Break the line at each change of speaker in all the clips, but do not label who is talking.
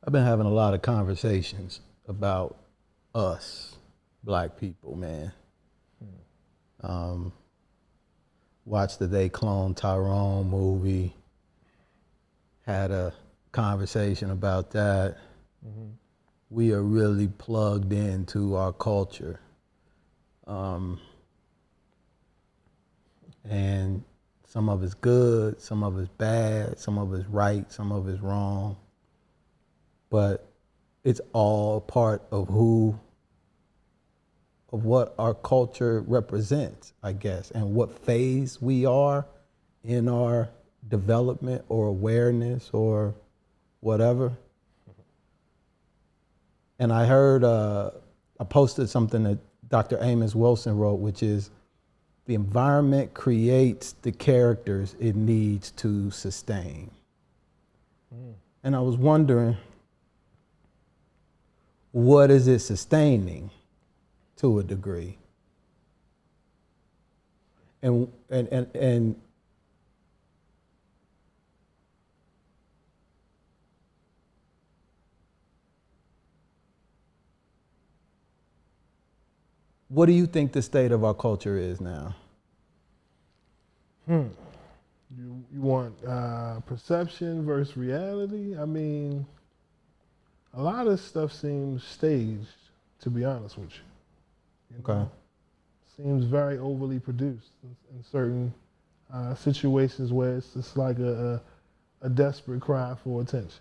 I've been having a lot of conversations about us, black people, man. Watched the They Clone Tyrone movie, had a conversation about that. We are really plugged into our culture. And some of it's good, some of it's bad, some of it's right, some of it's wrong. But it's all part of what our culture represents, I guess, and what phase we are in our development or awareness or whatever. And I heard, I posted something that Dr. Amos Wilson wrote, which is, the environment creates the characters it needs to sustain. And I was wondering, what is it sustaining to a degree? And what do you think the state of our culture is now?
You want perception versus reality? I mean, a lot of stuff seems staged, to be honest with you.
Okay.
Seems very overly produced in certain situations where it's just like a desperate cry for attention.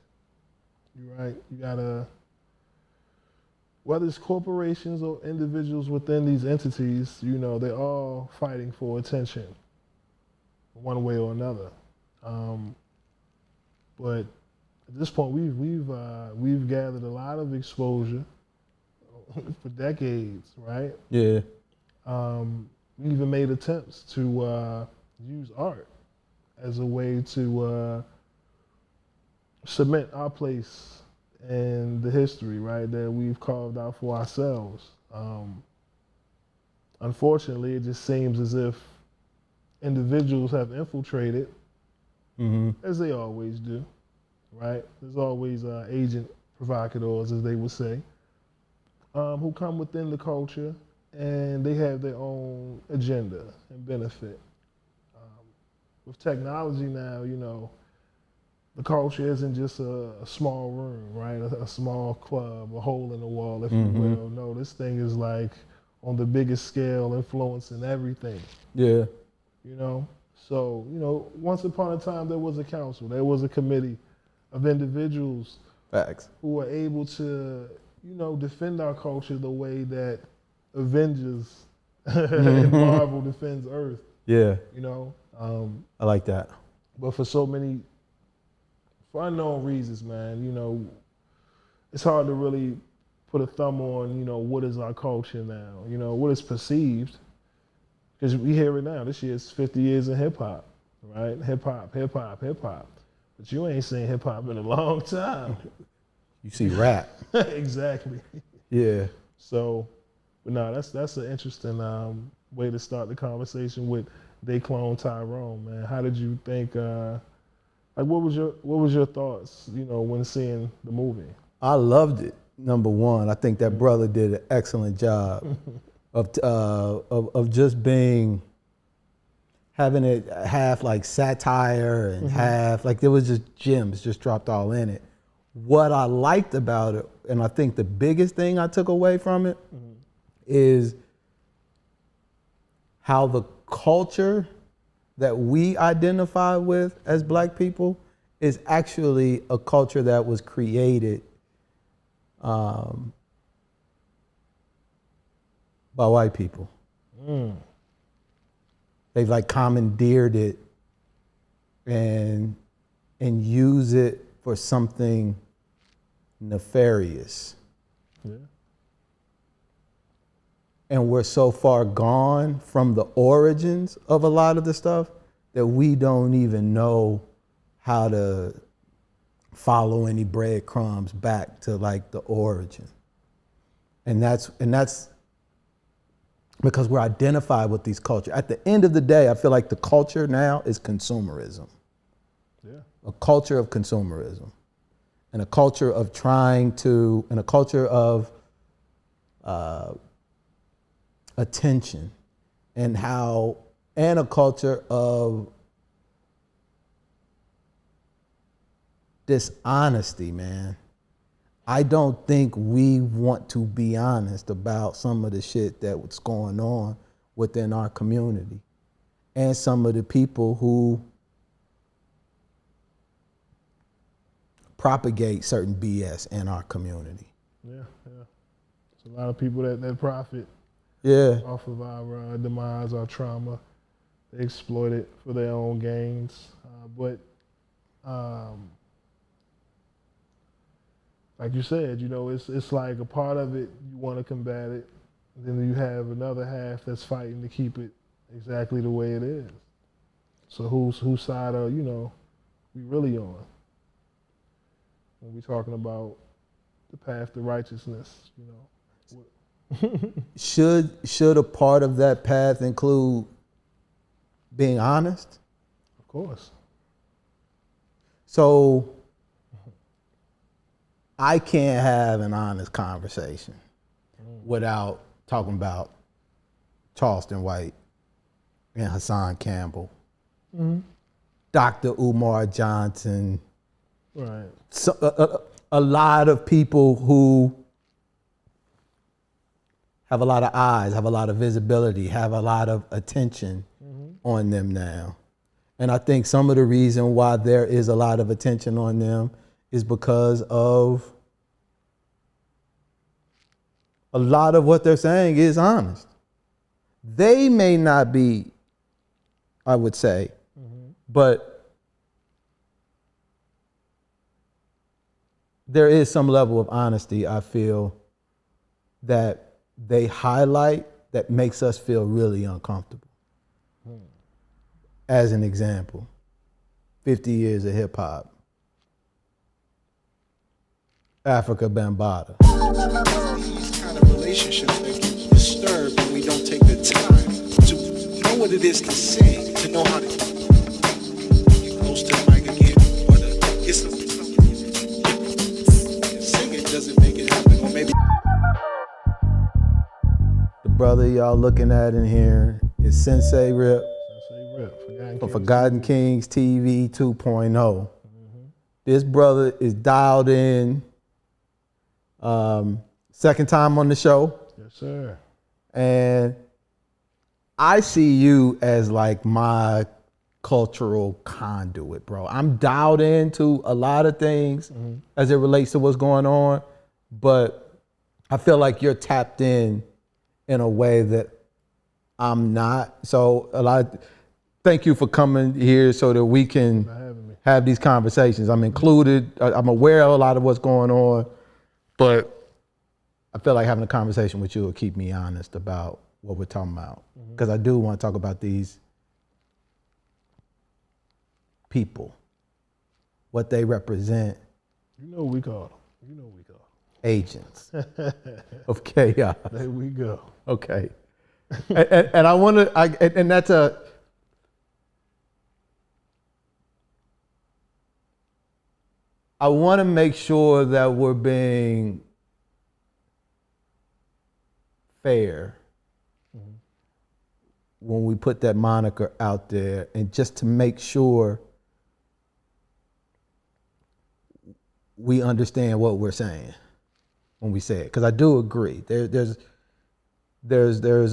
You're right. You gotta, whether it's corporations or individuals within these entities, you know, they're all fighting for attention, one way or another. But at this point, we've gathered a lot of exposure for decades, right?
Yeah.
We even made attempts to use art as a way to cement our place in the history, right, that we've carved out for ourselves. Unfortunately, it just seems as if individuals have infiltrated, as they always do, right? There's always agent provocateurs, as they would say, who come within the culture and they have their own agenda and benefit. With technology now, you know, the culture isn't just a small room, right? A small club, a hole in the wall, if you will. No, this thing is like on the biggest scale, influencing everything.
Yeah.
You know? So, you know, once upon a time, there was a council, there was a committee of individuals
Facts.
who were able to, you know, defend our culture the way that Avengers and Marvel defends Earth.
Yeah.
You know?
I like that.
But for unknown reasons, man, you know, it's hard to really put a thumb on, you know, what is our culture now? You know, what is perceived? Because we hear it now. This year's 50 years of hip hop, right? Hip hop, hip hop, hip hop. But you ain't seen hip hop in a long time.
You see rap.
Exactly.
Yeah.
So, but no, that's an interesting way to start the conversation with They Clone Tyrone, man. How did you think? Like, what was your thoughts? You know, when seeing the movie.
I loved it. Number one, I think that brother did an excellent job of just having it half like satire and half like there was just gems just dropped all in it. What I liked about it, and I think the biggest thing I took away from it is how the culture that we identify with as black people is actually a culture that was created by white people. They've like commandeered it and use it for something nefarious.
Yeah.
And we're so far gone from the origins of a lot of the stuff that we don't even know how to follow any breadcrumbs back to like the origin. And that's because we're identified with these cultures. At the end of the day, I feel like the culture now is consumerism.
Yeah.
A culture of consumerism. and a culture of and a culture of attention, and a culture of dishonesty, man. I don't think we want to be honest about some of the shit that's going on within our community and some of the people who propagate certain BS in our community.
Yeah. There's a lot of people that profit off of our demise, our trauma. They exploit it for their own gains. Like you said, it's like a part of it, you want to combat it. Then you have another half that's fighting to keep it exactly the way it is. So whose side are, we really on? When we're talking about the path to righteousness,
Should a part of that path include being honest?
Of course.
So I can't have an honest conversation without talking about Charleston White and Hassan Campbell, Dr. Umar Johnson,
right?
So, a lot of people who have a lot of eyes, have a lot of visibility, have a lot of attention on them now. And I think some of the reason why there is a lot of attention on them is because of a lot of what they're saying is honest. They may not be, I would say, but there is some level of honesty, I feel, that they highlight that makes us feel really uncomfortable. As an example, 50 years of hip hop. Africa Bambaataa.
These kind of relationships that get disturbed when we don't take the time to know what it is to sing, to know how to get close to the mic again, or to get something. Singing doesn't make it happen, or maybe.
The brother y'all looking at in here is Sensai RIp.
Sensai RIp.
For Forgotten Kings TV 2.0. This brother is dialed in. Second time on the show.
Yes, sir.
And I see you as like my cultural conduit, bro. I'm dialed into a lot of things as it relates to what's going on, but I feel like you're tapped in a way that I'm not. So thank you for coming here so that we can have these conversations. I'm included. I'm aware of a lot of what's going on, but I feel like having a conversation with you will keep me honest about what we're talking about. Because I do want to talk about these people, what they represent.
You know what we call them.
Agents of chaos.
There we go.
Okay. and I want to, and that's I want to make sure that we're being fair when we put that moniker out there, and just to make sure we understand what we're saying when we say it. Because I do agree. But there's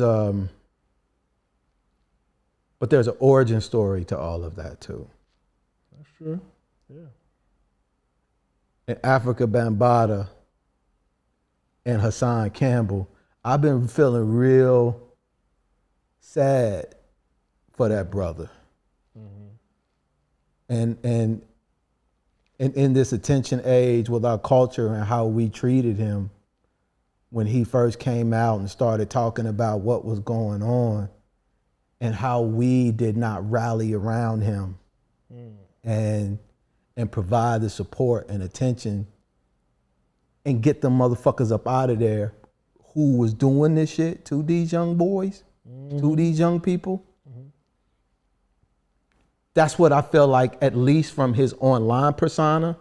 an origin story to all of that too.
That's true. Yeah.
And Africa Bambaataa and Hassan Campbell, I've been feeling real sad for that brother. And in this attention age with our culture and how we treated him when he first came out and started talking about what was going on, and how we did not rally around him and provide the support and attention and get them motherfuckers up out of there who was doing this shit to these young boys, to these young people. That's what I feel like, at least from his online persona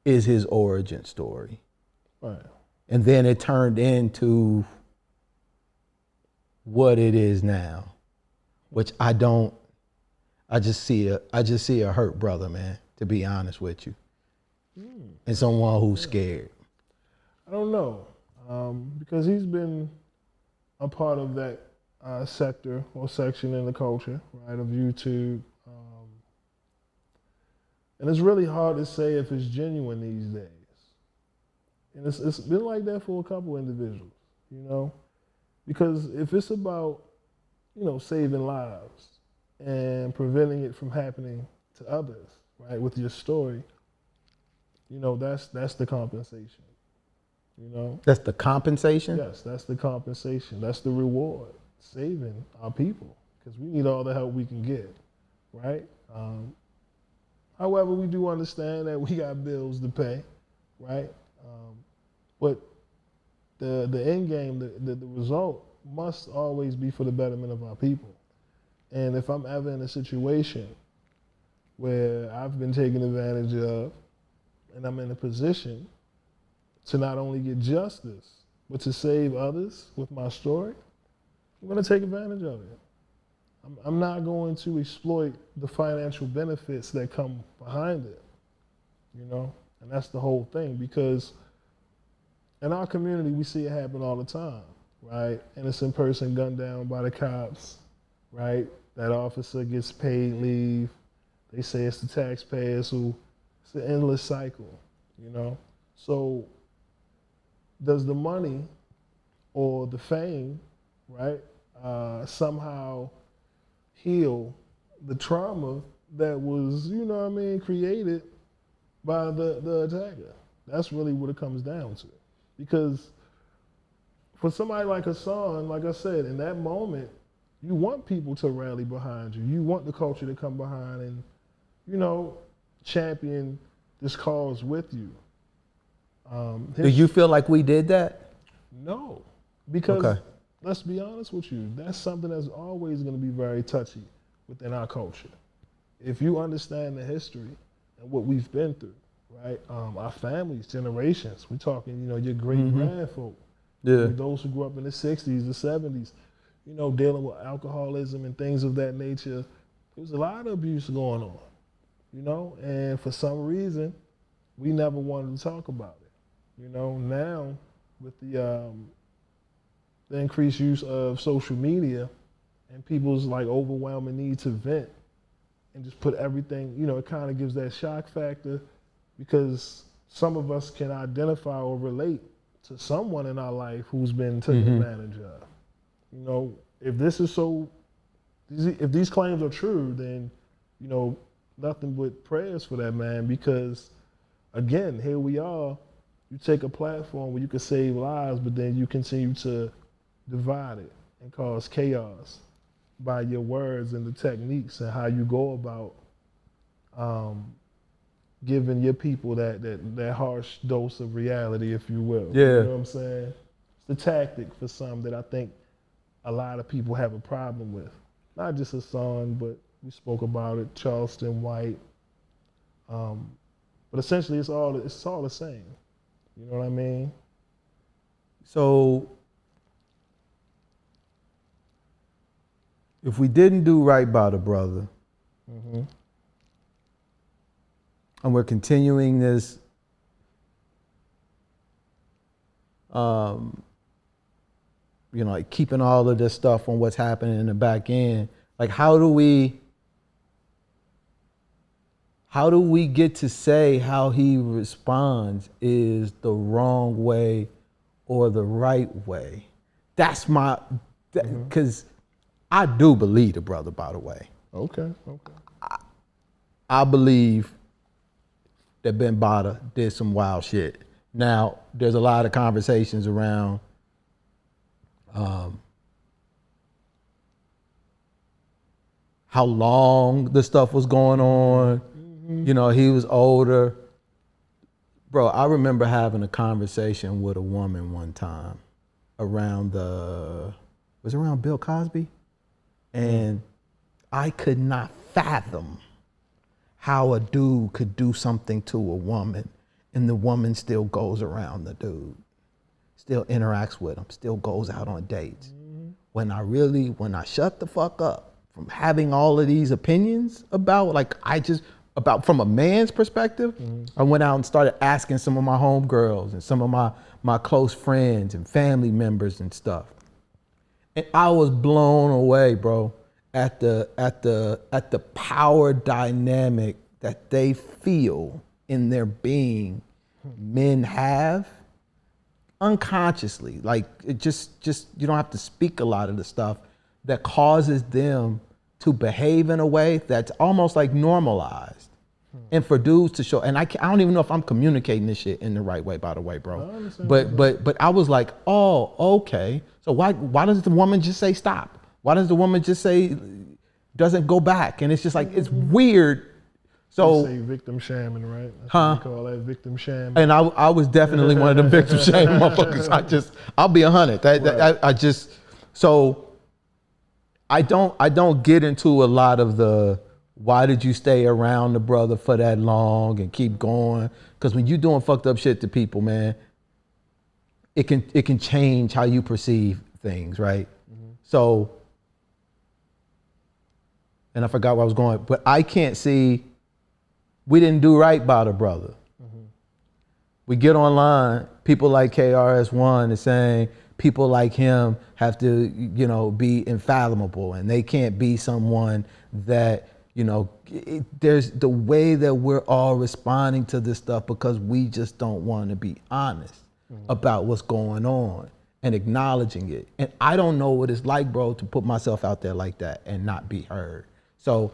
is his origin story.
Right.
And then it turned into what it is now, which I just see a hurt brother, man, to be honest with you. And someone who's scared.
I don't know, because he's been a part of that sector or section in the culture, right, of YouTube. And it's really hard to say if it's genuine these days. And it's been like that for a couple individuals, you know? Because if it's about, you know, saving lives and preventing it from happening to others, right, with your story, you know, that's the compensation, you know?
That's the compensation?
Yes, that's the compensation. That's the reward, saving our people, because we need all the help we can get, right? However, we do understand that we got bills to pay, right? But the end game, the result must always be for the betterment of our people. And if I'm ever in a situation where I've been taken advantage of and I'm in a position to not only get justice, but to save others with my story, I'm going to take advantage of it. I'm not going to exploit the financial benefits that come behind it, you know? And that's the whole thing, because in our community, we see it happen all the time, right? Innocent person gunned down by the cops, right? That officer gets paid leave. They say it's the taxpayers who, it's an endless cycle, you know? So does the money or the fame, right, somehow heal the trauma that was, you know what I mean, created by the attacker? That's really what it comes down to. Because for somebody like Hassan, like I said, in that moment, you want people to rally behind you. You want the culture to come behind and, you know, champion this cause with you.
Do you feel like we did that?
No, because
Okay.
let's be honest with you, that's something that's always going to be very touchy within our culture. If you understand the history and what we've been through, right? Our families, generations, we're talking, you know, your great-grandfolk,
Yeah.
those who grew up in the 60s, the 70s, you know, dealing with alcoholism and things of that nature. There was a lot of abuse going on, you know, and for some reason, we never wanted to talk about it. You know, now with the increased use of social media and people's like overwhelming need to vent and just put everything, you know, it kind of gives that shock factor, because some of us can identify or relate to someone in our life who's been taken advantage of. You know, if this is so, if these claims are true, then, you know, nothing but prayers for that man, because again, here we are, you take a platform where you can save lives, but then you continue to divide it and cause chaos by your words and the techniques and how you go about giving your people that harsh dose of reality, if you will.
Yeah.
You know what I'm saying? It's the tactic for some that I think a lot of people have a problem with. Not just Hassan, but we spoke about it, Charleston White. But essentially it's all the same. You know what I mean?
So if we didn't do right by the brother, and we're continuing this you know, like keeping all of this stuff on what's happening in the back end, like how do we get to say how he responds is the wrong way or the right way? That's my, because I do believe the brother, by the way.
Okay.
I believe that Ben Bada did some wild shit. Now, there's a lot of conversations around how long the stuff was going on. You know, he was older. Bro, I remember having a conversation with a woman one time around was it around Bill Cosby? And I could not fathom how a dude could do something to a woman and the woman still goes around the dude, still interacts with him, still goes out on dates. When I shut the fuck up from having all of these opinions about, from a man's perspective, I went out and started asking some of my homegirls and some of my close friends and family members and stuff. And I was blown away, bro, at the power dynamic that they feel in their being men have unconsciously. Like, it just you don't have to speak a lot of the stuff that causes them to behave in a way that's almost like normalized. And for dudes to show, and I don't even know if I'm communicating this shit in the right way, by the way, bro. But I was like, oh, okay. So why does the woman just say stop? Why does the woman just say doesn't go back? And it's just like, it's weird. So
you say victim shaming, right? That's
huh?
what they call that, victim shaming.
And I was definitely one of them victim shaming motherfuckers. I'll be 100. I don't get into a lot of the why did you stay around the brother for that long and keep going? Because when you're doing fucked up shit to people, man, it can change how you perceive things, right? So, and I forgot where I was going, but I can't see, we didn't do right by the brother. We get online, people like KRS-One is saying people like him have to, be infallible, and they can't be someone that, there's the way that we're all responding to this stuff because we just don't want to be honest about what's going on and acknowledging it. And I don't know what it's like, bro, to put myself out there like that and not be heard. So,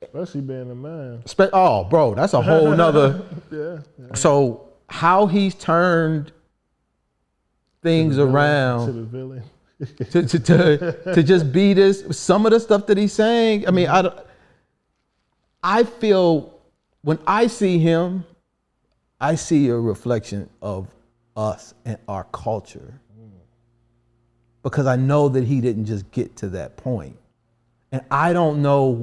especially being a man.
Oh, bro, that's a whole nother.
Yeah.
So how he's turned things around
to the villain.
to just be this, some of the stuff that he's saying. I mean, I feel when I see him, I see a reflection of us and our culture. Because I know that he didn't just get to that point. And I don't know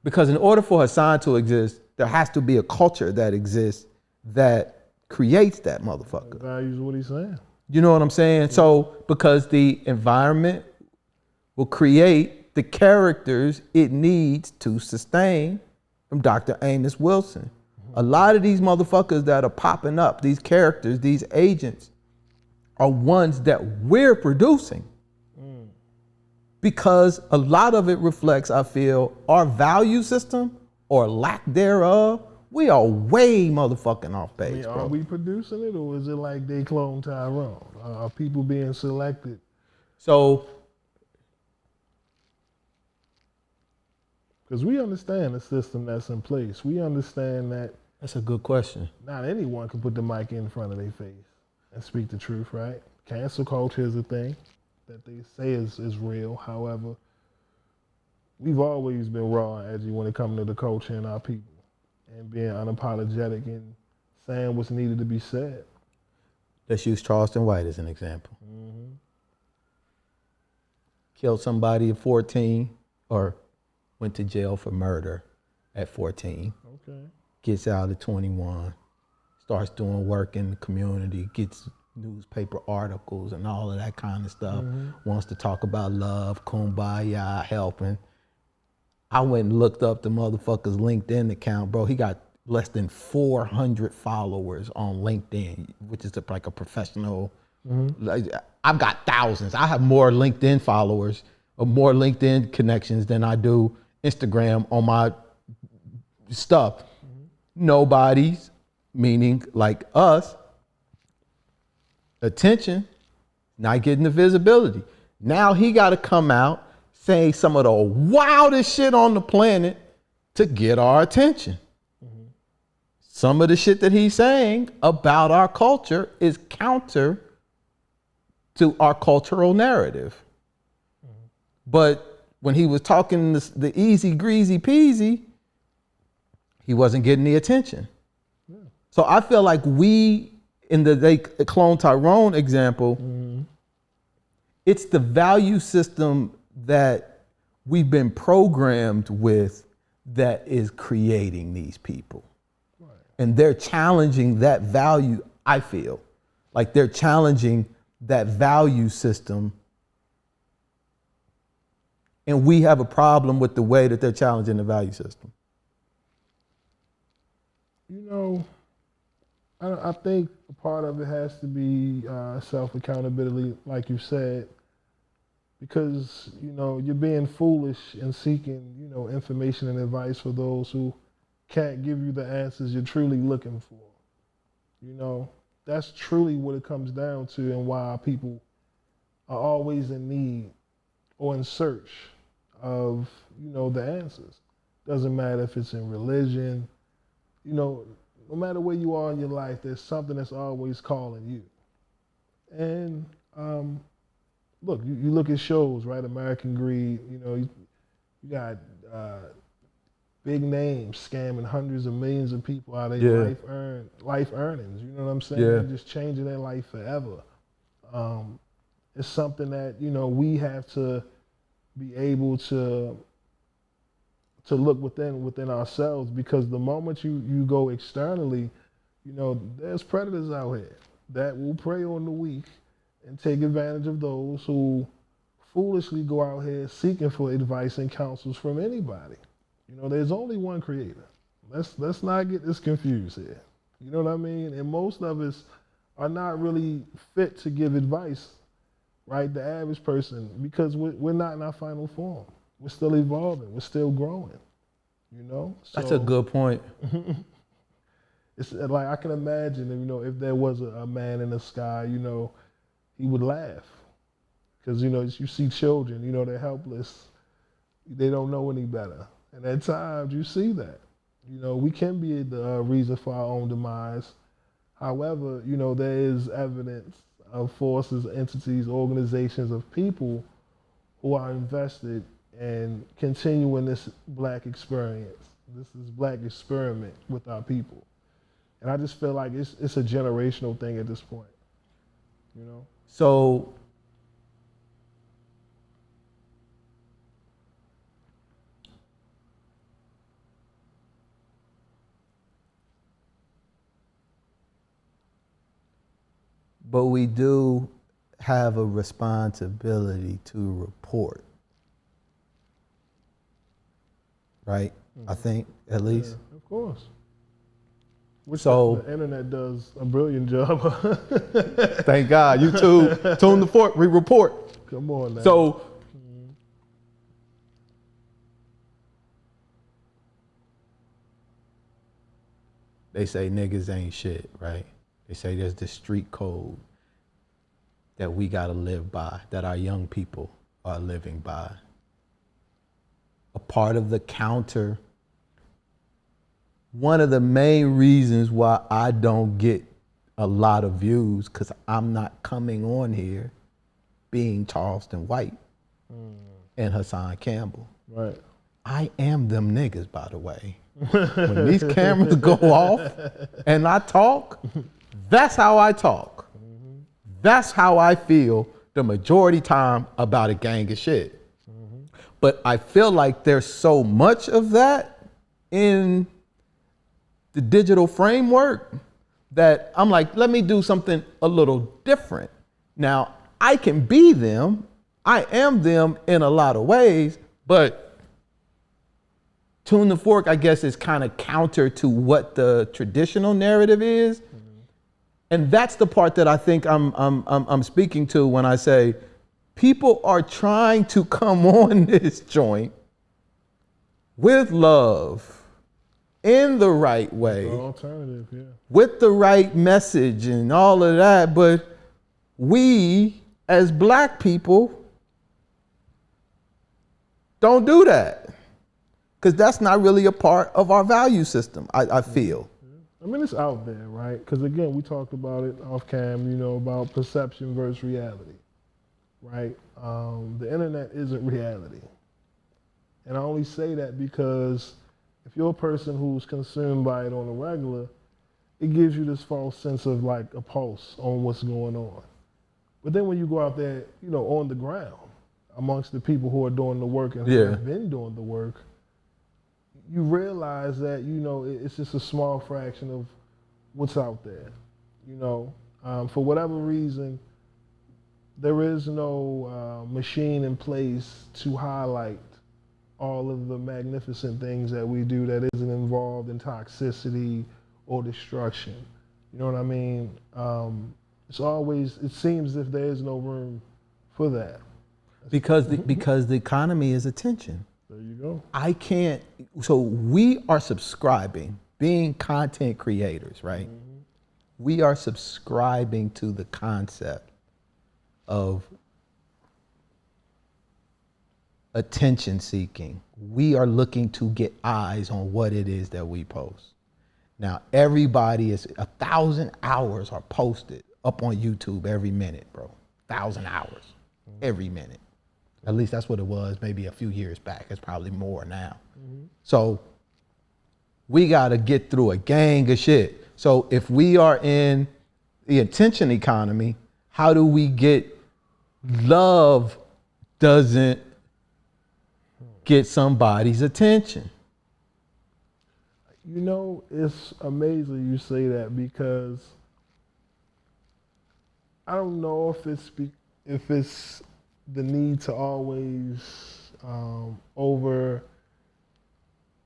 because in order for Hassan to exist, there has to be a culture that exists that creates that motherfucker.
Values what he's saying.
You know what I'm saying? So, because the environment will create the characters it needs to sustain from Dr. Amos Wilson. A lot of these motherfuckers that are popping up, these characters, these agents, are ones that we're producing. Because a lot of it reflects, I feel, our value system or lack thereof. We are way motherfucking off base, bro.
Are we producing it, or is it like they clone Tyrone? Are people being selected?
So,
because we understand the system that's in place. We understand that.
That's a good question.
Not anyone can put the mic in front of their face and speak the truth, right? Cancel culture is a thing that they say is real. However, we've always been raw and edgy when it comes to the culture and our people, and being unapologetic and saying what's needed to be said.
Let's use Charleston White as an example. Killed somebody at 14 or went to jail for murder at 14.
Okay.
Gets out at 21, starts doing work in the community, gets newspaper articles and all of that kind of stuff, wants to talk about love, kumbaya, helping. I went and looked up the motherfucker's LinkedIn account, bro. He got less than 400 followers on LinkedIn, which is like a professional. Like, I've got thousands. I have more LinkedIn followers or more LinkedIn connections than I do Instagram on my stuff. Nobody's, meaning like us, attention, not getting the visibility. Now he got to come out saying some of the wildest shit on the planet to get our attention. Some of the shit that he's saying about our culture is counter to our cultural narrative. But when he was talking the easy greasy peasy, he wasn't getting the attention. So I feel like we, in the clone Tyrone example, it's the value system that we've been programmed with that is creating these people. And they're challenging that value, I feel. Like they're challenging that value system. And we have a problem with the way that they're challenging the value system.
You know, I think a part of it has to be self-accountability, like you said, because, you know, you're being foolish and seeking, you know, information and advice for those who can't give you the answers you're truly looking for. You know, that's truly what it comes down to, and why people are always in need or in search of, you know, the answers. Doesn't matter if it's in religion, you know, no matter where you are in your life, there's something that's always calling you. And look, you look at shows, right? American Greed, you know, you got big names scamming hundreds of millions of people out of their life earnings. You know what I'm saying?
Yeah.
Just changing their life forever. It's something that, you know, we have to be able to look within ourselves, because the moment you go externally, you know, there's predators out here that will prey on the weak and take advantage of those who foolishly go out here seeking for advice and counsels from anybody. You know, there's only one creator. Let's not get this confused here. You know what I mean? And most of us are not really fit to give advice, right? The average person, because we're not in our final form. We're still evolving. We're still growing. You know? So,
That's a good point.
It's like, I can imagine, you know, if there was a man in the sky, you know, he would laugh. Because, you know, you see children, you know, they're helpless. They don't know any better. And at times you see that. You know, we can be the reason for our own demise. However, you know, there is evidence of forces, entities, organizations of people who are invested in continuing this black experience. This is black experiment with our people. And I just feel like it's a generational thing at this point, you know?
So but we do have a responsibility to report, right? I think, at least.
Yeah, of course. Which
So
the internet does a brilliant job.
thank God, YouTube, TuneTheFork, we report.
Come on now.
So they say niggas ain't shit, right? They say there's this street code that we gotta live by, that our young people are living by. A part of the counter, one of the main reasons why I don't get a lot of views, because I'm not coming on here being Charleston White and Hassan Campbell.
Right.
I am them niggas, by the way. When these cameras go off and I talk, that's how I talk. That's how I feel the majority time about a gang of shit. But I feel like there's so much of that in the digital framework that I'm like, let me do something a little different. Now, I can be them. I am them in a lot of ways, but TuneTheFork, I guess, is kind of counter to what the traditional narrative is. And that's the part that I think I'm speaking to when I say people are trying to come on this joint with love, in the right way,
Alternative, yeah.
with the right message and all of that, but we as black people don't do that, because that's not really a part of our value system, I feel.
I mean, it's out there, right? Because again, we talked about it off cam, you know, about perception versus reality, right? The internet isn't reality. And I only say that because if you're a person who's consumed by it on a regular, it gives you this false sense of like a pulse on what's going on. But then when you go out there, you know, on the ground, amongst the people who are doing the work and who have been doing the work, you realize that, you know, it's just a small fraction of what's out there. You know, for whatever reason, there is no machine in place to highlight all of the magnificent things that we do that isn't involved in toxicity or destruction. You know what I mean? It seems as if there is no room for that.
Because the economy is attention.
There you go.
I can't, so we are subscribing, being content creators, right? Mm-hmm. We are subscribing to the concept of attention seeking. We are looking to get eyes on what it is that we post. Now, everybody 1,000 hours are posted up on YouTube every minute, bro. 1,000 hours every minute. At least that's what it was maybe a few years back. It's probably more now. Mm-hmm. So we got to get through a gang of shit. So if we are in the attention economy, how do we get love doesn't get somebody's attention?
You know, it's amazing you say that, because I don't know if it's the need to always over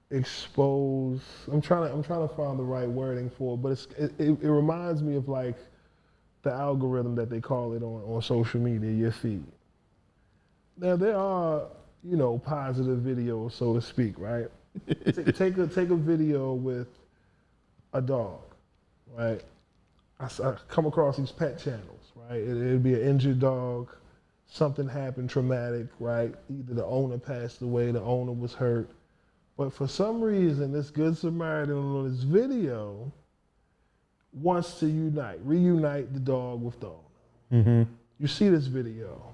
expose. I'm trying to find the right wording for it, but it reminds me of like the algorithm that they call it on social media, your feed. Now there are, you know, positive videos, so to speak, right? Take a video with a dog, right? I come across these pet channels, right? It'd be an injured dog, something happened traumatic, right? Either the owner passed away, the owner was hurt. But for some reason, this Good Samaritan on this video wants to reunite the dog with the owner. Mm-hmm. You see this video.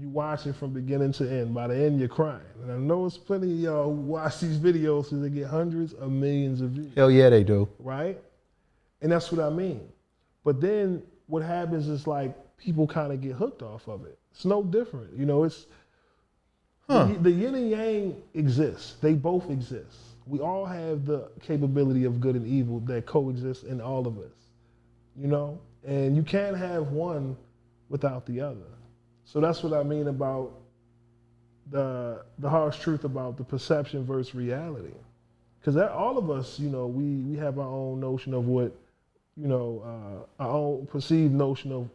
You watch it from beginning to end. By the end, you're crying. And I know it's plenty of y'all who watch these videos because they get hundreds of millions of views.
Hell yeah, they do.
Right? And that's what I mean. But then what happens is like people kind of get hooked off of it. It's no different. You know, it's the yin and yang exists. They both exist. We all have the capability of good and evil that coexist in all of us. You know? And you can't have one without the other. So that's what I mean about the harsh truth about the perception versus reality. Because all of us, you know, we have our own notion of what, you know, our own perceived notion of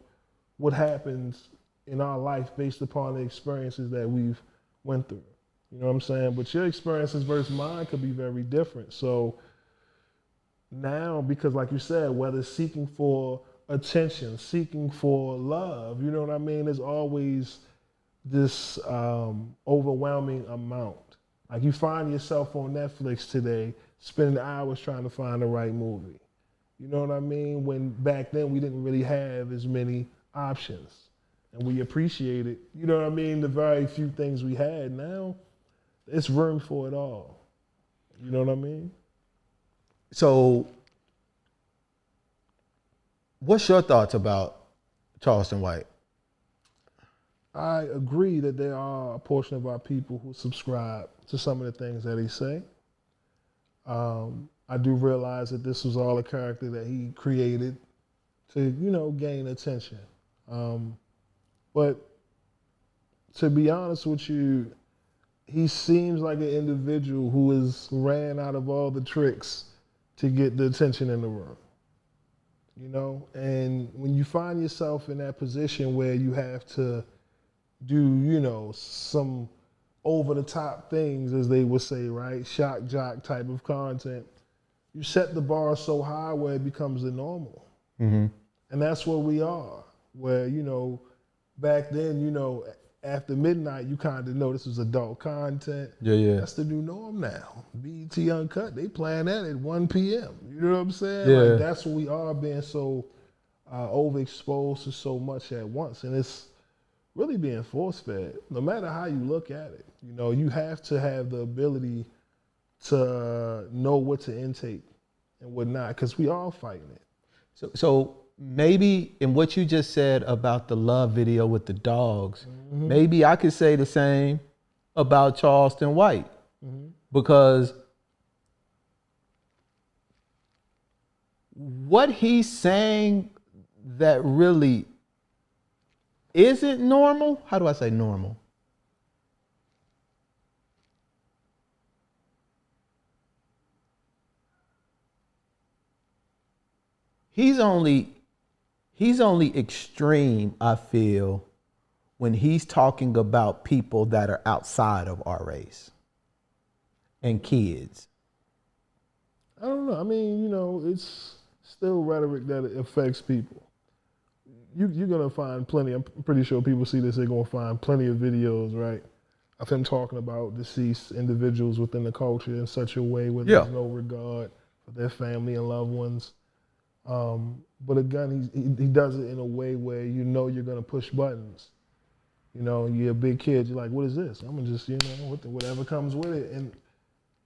what happens in our life based upon the experiences that we've went through. You know what I'm saying? But your experiences versus mine could be very different. So now, because like you said, whether seeking for attention, seeking for love, you know what I mean? There's always this overwhelming amount. Like you find yourself on Netflix today, spending hours trying to find the right movie. You know what I mean? When back then we didn't really have as many options, and we appreciated, you know what I mean, the very few things we had. Now, it's room for it all. You know what I mean?
So, what's your thoughts about Charleston White?
I agree that there are a portion of our people who subscribe to some of the things that he say. I do realize that this was all a character that he created to, you know, gain attention. But to be honest with you, he seems like an individual who has ran out of all the tricks to get the attention in the room. You know, and when you find yourself in that position where you have to do, you know, some over-the-top things, as they would say, right? Shock jock type of content. You set the bar so high where it becomes the normal. Mm-hmm. And that's where we are, where, you know, back then, you know, after midnight, you kind of know this was adult content. Yeah. That's the new norm now. BET Uncut, they playing that at 1 p.m. You know what I'm saying? Yeah. Like, that's what we are, being so overexposed to so much at once. And it's really being force-fed, no matter how you look at it. You know, you have to have the ability to know what to intake and what not, because we all fighting it.
So maybe in what you just said about the love video with the dogs, mm-hmm. maybe I could say the same about Charleston White, mm-hmm. because what he's saying that really isn't normal. How do I say normal? He's only extreme, I feel, when he's talking about people that are outside of our race and kids.
I don't know. I mean, it's still rhetoric that it affects people. You're going to find plenty. I'm pretty sure people see this, they're going to find plenty of videos, right, of him talking about deceased individuals within the culture in such a way where there's no regard for their family and loved ones. But again, he does it in a way where you're going to push buttons. You're a big kid. You're like, what is this? I'm going to just, whatever comes with it. And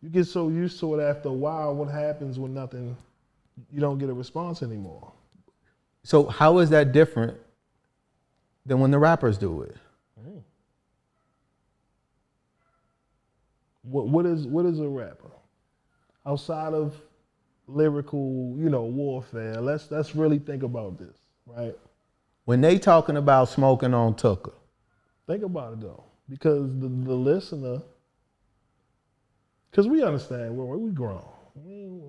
you get so used to it after a while, what happens when you don't get a response anymore?
So how is that different than when the rappers do it?
What is a rapper? Outside of lyrical, warfare, let's really think about this, right?
When they talking about smoking on Tucker.
Think about it though, because the listener, because we understand, we grown.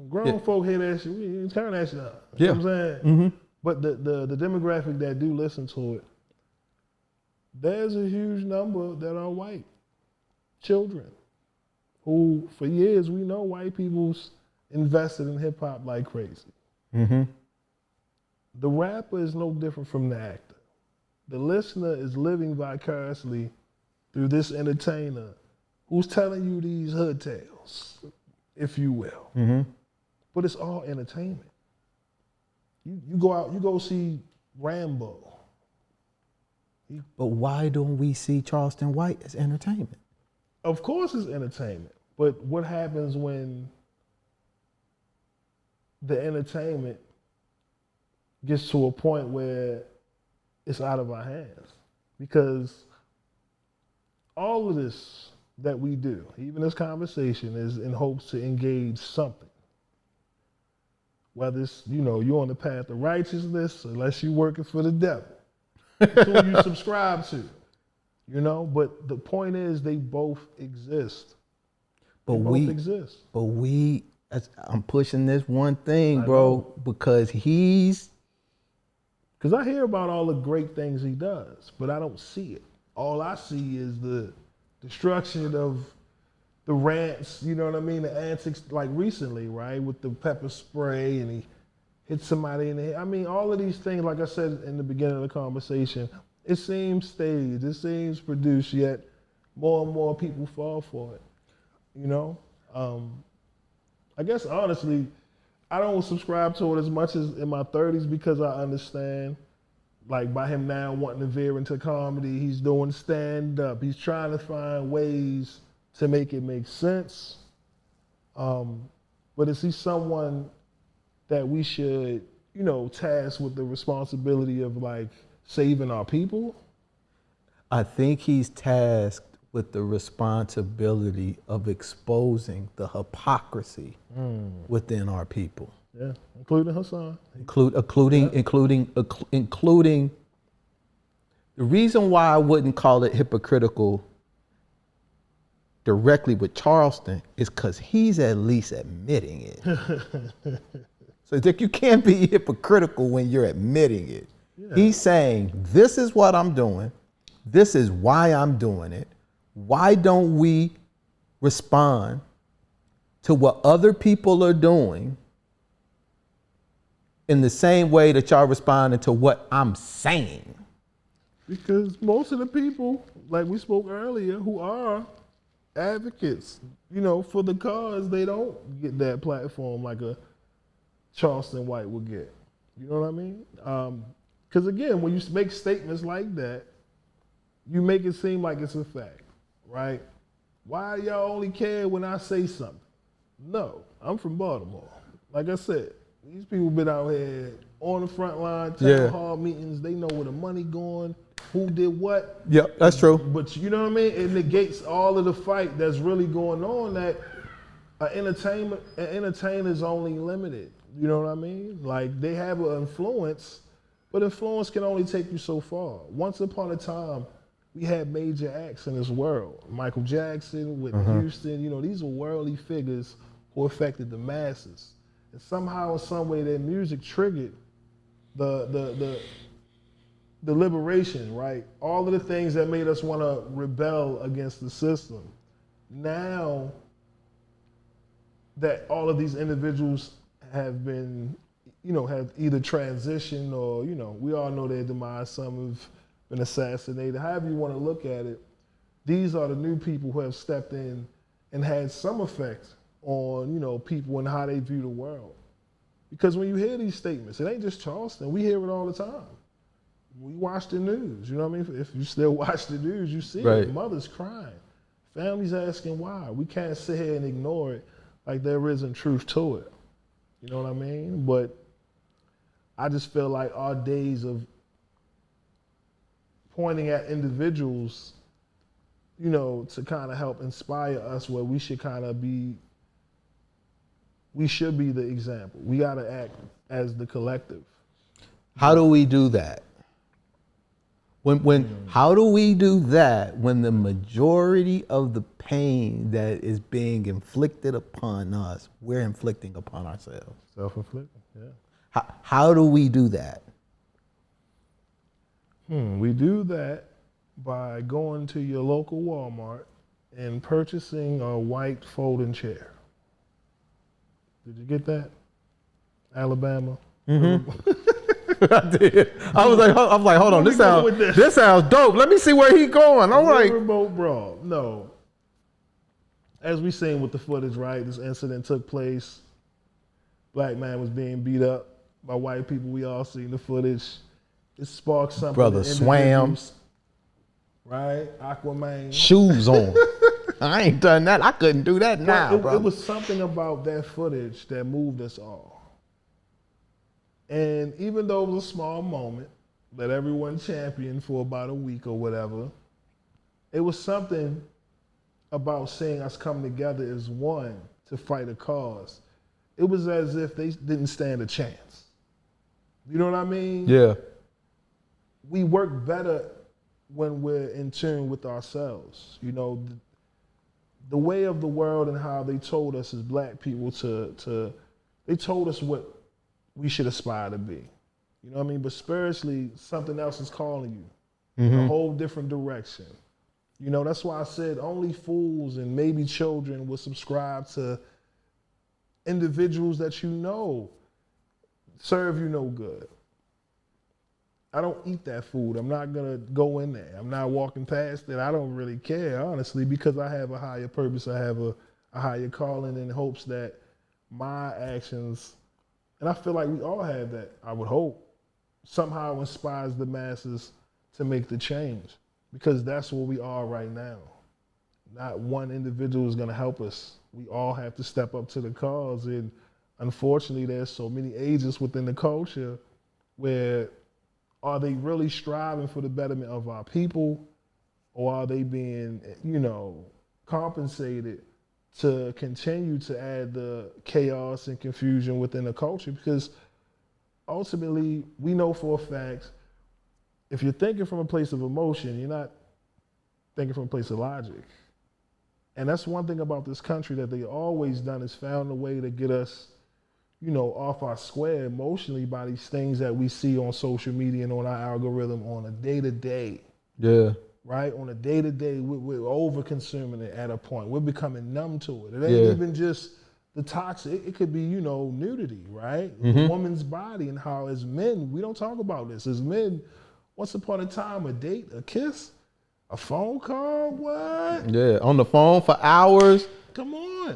Grown folk hear that shit, we turn that shit up. You know what I'm saying?
Mm-hmm.
But the demographic that do listen to it, there's a huge number that are white children who, for years, we know white people's invested in hip hop like crazy.
Mm-hmm.
The rapper is no different from the actor. The listener is living vicariously through this entertainer who's telling you these hood tales, if you will.
Mm-hmm.
But it's all entertainment. You go out, you go see Rambo.
But why don't we see Charleston White as entertainment?
Of course it's entertainment. But what happens when the entertainment gets to a point where it's out of our hands? Because all of this that we do, even this conversation, is in hopes to engage something. Whether it's, you're on the path of righteousness, unless you're working for the devil. That's who you subscribe to. But the point is they both exist. But I'm pushing this one thing, bro, because I hear about all the great things he does, but I don't see it. All I see is the destruction of the rants, you know what I mean? The antics, like recently, right? With the pepper spray and he hit somebody in the head. I mean, all of these things, like I said in the beginning of the conversation, it seems staged, it seems produced, yet more and more people fall for it, I guess, honestly, I don't subscribe to it as much as in my 30s because I understand, like, by him now wanting to veer into comedy, he's doing stand-up, he's trying to find ways to make it make sense. But is he someone that we should, task with the responsibility of, like, saving our people?
I think he's tasked with the responsibility of exposing the hypocrisy within our people.
Yeah, including Hassan.
Including the reason why I wouldn't call it hypocritical directly with Charleston is because he's at least admitting it. So it's like you can't be hypocritical when you're admitting it. Yeah. He's saying, this is what I'm doing. This is why I'm doing it. Why don't we respond to what other people are doing in the same way that y'all responding to what I'm saying?
Because most of the people, like we spoke earlier, who are advocates, for the cause, they don't get that platform like a Charleston White would get. You know what I mean? Because again, when you make statements like that, you make it seem like it's a fact, right? Why y'all only care when I say something? No, I'm from Baltimore. Like I said, these people been out here on the front line, town hall meetings. They know where the money going, who did what.
Yep, that's true.
But you know what I mean? It negates all of the fight that's really going on, that an entertainer is only limited You know what I mean? Like, they have an influence, but influence can only take you so far. Once upon a time, we had major acts in this world. Michael Jackson, Whitney Houston, you know, these are worldly figures who affected the masses. And somehow, in some way, their music triggered the liberation, right? All of the things that made us want to rebel against the system. Now that all of these individuals have been, you know, have either transitioned or, you know, we all know their demise, some have been assassinated, however you want to look at it, these are the new people who have stepped in and had some effect on, you know, people and how they view the world. Because when you hear these statements, it ain't just Charleston, we hear it all the time. We watch the news, you know what I mean? If you still watch the news, you see it. Mothers crying, families asking why. We can't sit here and ignore it like there isn't truth to it. You know what I mean? But I just feel like our days of pointing at individuals, you know, to kind of help inspire us where we should kind of be, we should be the example. We got to act as the collective.
How do we do that? How do we do that when the majority of the pain that is being inflicted upon us, we're inflicting upon ourselves?
Self-inflicted, yeah.
How do we do that?
We do that by going to your local Walmart and purchasing a white folding chair. Did you get that? Alabama?
I did. I was like, hold on, this sounds dope. Let me see where he's going. I'm like,
remote brawl. No. As we seen with the footage, right? This incident took place. Black man was being beat up by white people. We all seen the footage. It sparked something.
Brother swam.
Right? Aquaman.
Shoes on. I ain't done that. I couldn't do that now, bro.
It was something about that footage that moved us all. And even though it was a small moment that everyone championed for about a week or whatever, it was something about seeing us come together as one to fight a cause. It was as if they didn't stand a chance. You know what I mean?
Yeah.
We work better when we're in tune with ourselves. You know, the way of the world and how they told us as black people they told us what we should aspire to be. You know what I mean? But spiritually, something else is calling you in a whole different direction. You know, that's why I said only fools and maybe children will subscribe to individuals that you know serve you no good. I don't eat that food. I'm not gonna go in there. I'm not walking past it. I don't really care, honestly, because I have a higher purpose. I have a higher calling in hopes that my actions, and I feel like we all have that, I would hope, somehow inspires the masses to make the change, because that's where we are right now. Not one individual is gonna help us. We all have to step up to the cause, and unfortunately there's so many agents within the culture where are they really striving for the betterment of our people, or are they being, you know, compensated to continue to add the chaos and confusion within the culture? Because ultimately, we know for a fact, if you're thinking from a place of emotion, you're not thinking from a place of logic. And that's one thing about this country that they always done, is found a way to get us, you know, off our square emotionally by these things that we see on social media and on our algorithm on a day-to-day.
Yeah.
Right? On a day-to-day, we're over-consuming it at a point. We're becoming numb to it. It ain't even just the toxic. It could be, you know, nudity, right? The woman's body, and how as men, we don't talk about this. As men, once upon a time, a date, a kiss, a phone call, what?
Yeah, on the phone for hours.
Come on.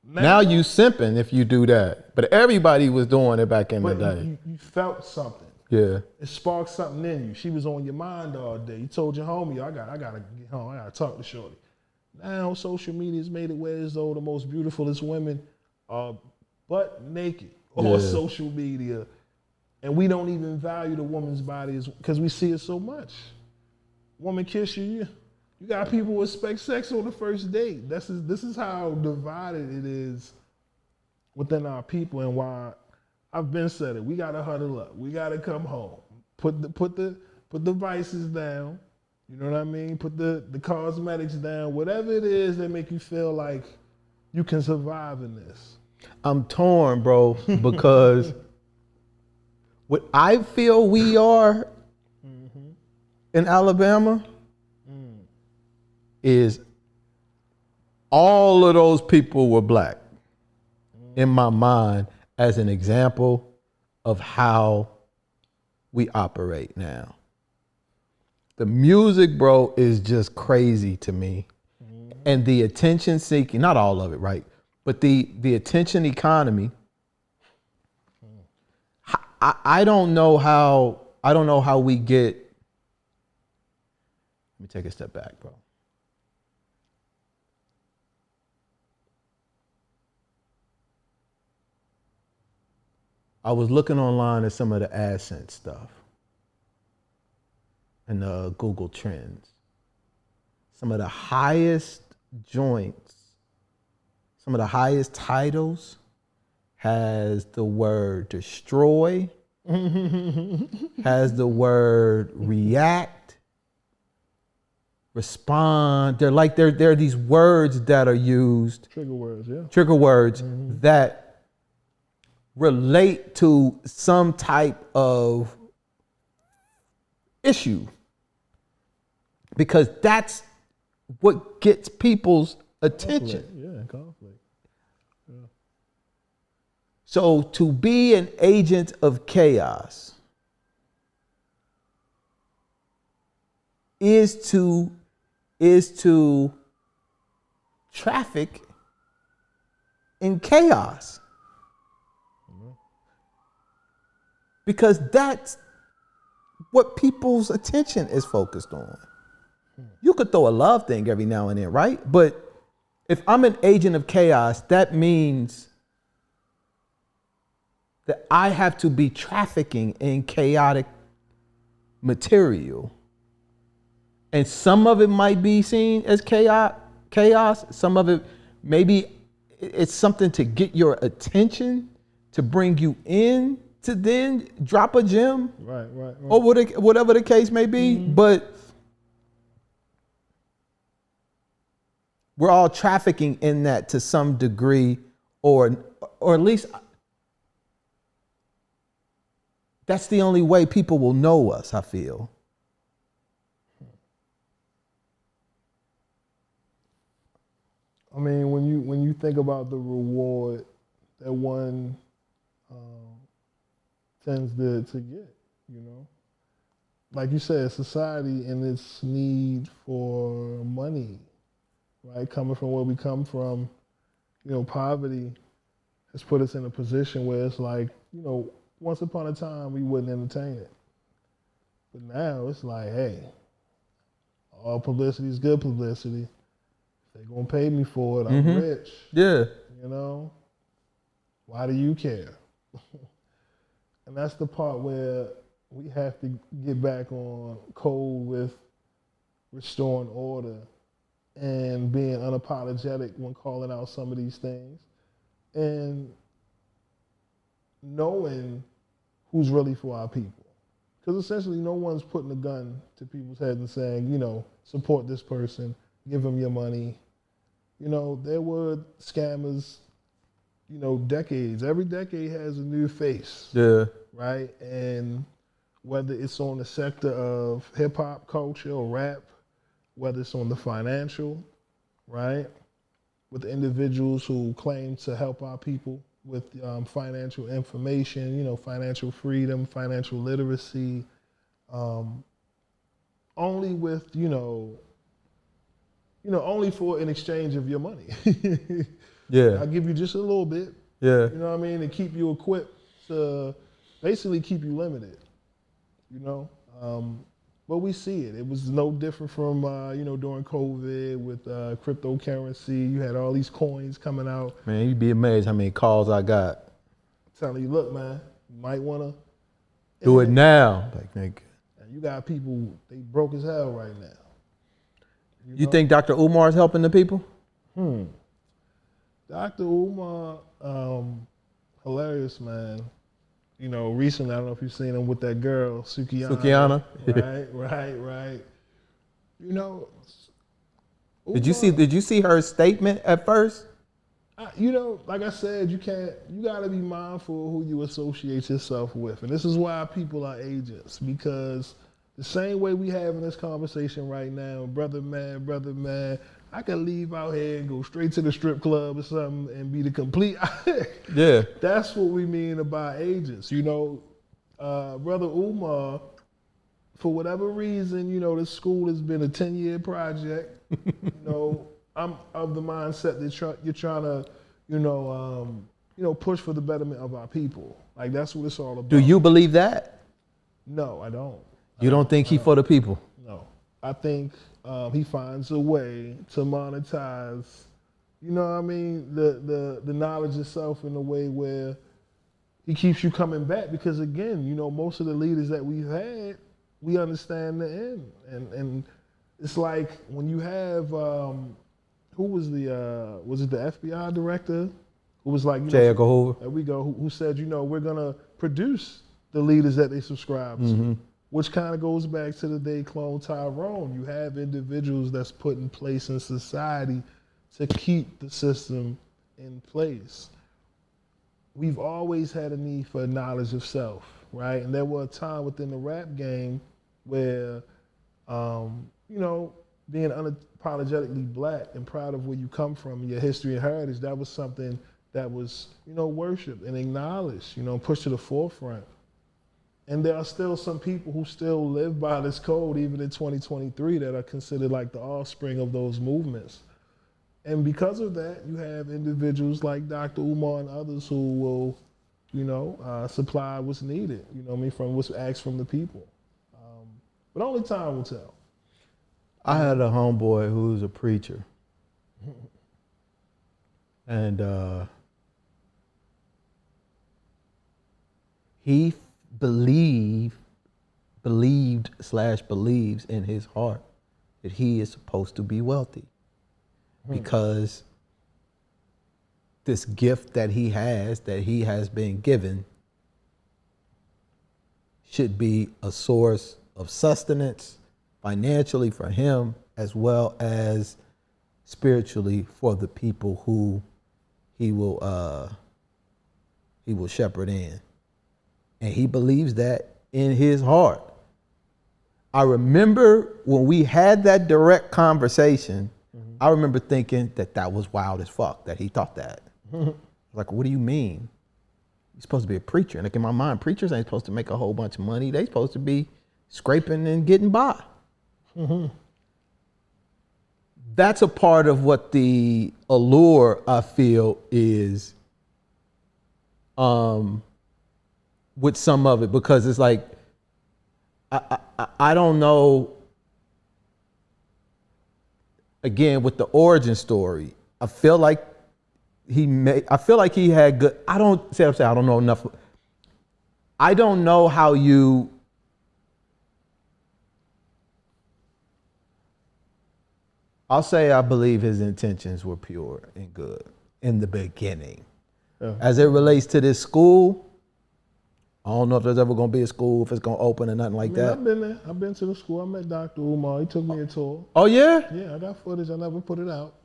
Now you simping if you do that. But everybody was doing it back in the day.
You felt something.
Yeah.
It sparked something in you. She was on your mind all day. You told your homie, I gotta get home. I gotta talk to shorty. Now social media's made it where as though the most beautifulest women are butt naked on social media. And we don't even value the woman's body because we see it so much. Woman kiss you, you got people who expect sex on the first date. This is how divided it is within our people, and why I've been said it. We gotta huddle up. We gotta come home. Put the vices down. You know what I mean? Put the cosmetics down. Whatever it is that make you feel like you can survive in this.
I'm torn, bro, because what I feel we are in Alabama is all of those people were black in my mind as an example of how we operate now. The music, bro, is just crazy to me. And the attention seeking, not all of it, right? But the attention economy, I don't know how we get, let me take a step back, bro. I was looking online at some of the AdSense stuff and the Google Trends. Some of the highest joints, some of the highest titles has the word destroy, has the word react, respond. They're like, there are these words that are used.
Trigger words, yeah.
Trigger words that relate to some type of issue. Because that's what gets people's attention.
Conflict. Yeah, conflict. Yeah.
So to be an agent of chaos is to traffic in chaos. Because that's what people's attention is focused on. You could throw a love thing every now and then, right? But if I'm an agent of chaos, that means that I have to be trafficking in chaotic material. And some of it might be seen as chaos. Some of it, maybe it's something to get your attention, to bring you in, to then drop a gem.
Right.
Or whatever the case may be. But we're all trafficking in that to some degree, or at least that's the only way people will know us, I feel.
I mean, when you think about the reward that one tends to get, you know, like you said, society in its need for money, right? Coming from where we come from, you know, poverty has put us in a position where it's like, you know, once upon a time we wouldn't entertain it, but now it's like, hey, all publicity is good publicity. They're gonna pay me for it. I'm rich.
Yeah.
You know? Why do you care? And that's the part where we have to get back on code with restoring order and being unapologetic when calling out some of these things and knowing who's really for our people. Because essentially no one's putting a gun to people's heads and saying, you know, support this person, give them your money. You know, there were scammers, you know, decades. Every decade has a new face.
Yeah.
Right? And whether it's on the sector of hip hop culture or rap, whether it's on the financial, right? With individuals who claim to help our people with financial information, you know, financial freedom, financial literacy, only with, you know, only for an exchange of your money.
Yeah.
I'll give you just a little bit.
Yeah.
You know what I mean? To keep you equipped to basically keep you limited, you know? But we see it. It was no different from, you know, during COVID with cryptocurrency. You had all these coins coming out.
Man, you'd be amazed how many calls I got.
Telling you, look, man, you might want to
do it now. Like, nigga.
And you got people, they broke as hell right now.
You think Dr. Umar is helping the people?
Dr. Umar, hilarious, man. you know, recently, I don't know if you've seen him with that girl,
Sukiana.
Right. You know,
Did you see her statement at first?
you know, like I said, you gotta be mindful of who you associate yourself with. And this is why people are agents, because the same way we having this conversation right now, brother man, I could leave out here and go straight to the strip club or something and be the complete.
Yeah.
That's what we mean about agents. You know, brother Umar, for whatever reason, you know, this school has been a 10-year project. You know, I'm of the mindset that you're trying to, you know, push for the betterment of our people. Like, that's what it's all about.
Do you believe that?
No, I don't.
You don't think he for the people?
No, I think he finds a way to monetize, you know what I mean, the knowledge itself in a way where he keeps you coming back, because again, you know, most of the leaders that we've had, we understand the end. And it's like when you have, who was it the FBI director? Who was like,
J. Edgar Hoover.
There we go, who said, you know, we're gonna produce the leaders that they subscribe to. Which kind of goes back to the day Clone Tyrone. You have individuals that's put in place in society to keep the system in place. We've always had a need for knowledge of self, right? And there was a time within the rap game where, you know, being unapologetically black and proud of where you come from, your history and heritage, that was something that was, you know, worshipped and acknowledged, you know, pushed to the forefront. And there are still some people who still live by this code, even in 2023, that are considered like the offspring of those movements. And because of that, you have individuals like Dr. Umar and others who will, you know, supply what's needed, you know what I mean, from what's asked from the people. But only time will tell.
I had a homeboy who was a preacher. And he believes in his heart that he is supposed to be wealthy, because this gift that he has been given, should be a source of sustenance financially for him, as well as spiritually for the people who he will shepherd in. And he believes that in his heart. I remember when we had that direct conversation, I remember thinking that was wild as fuck, that he thought that. Like, what do you mean? You're supposed to be a preacher. And like, in my mind, preachers ain't supposed to make a whole bunch of money. They supposed to be scraping and getting by. That's a part of what the allure, I feel, is with some of it, because it's like, I don't know, again, with the origin story, I feel like he had good, I don't know enough. I don't know how you, I'll say I believe his intentions were pure and good in the beginning. Yeah. As it relates to this school, I don't know if there's ever gonna be a school, if it's gonna open or nothing like that.
I've been there. I've been to the school. I met Dr. Umar. He took me a tour.
Oh yeah?
Yeah, I got footage. I never put it out.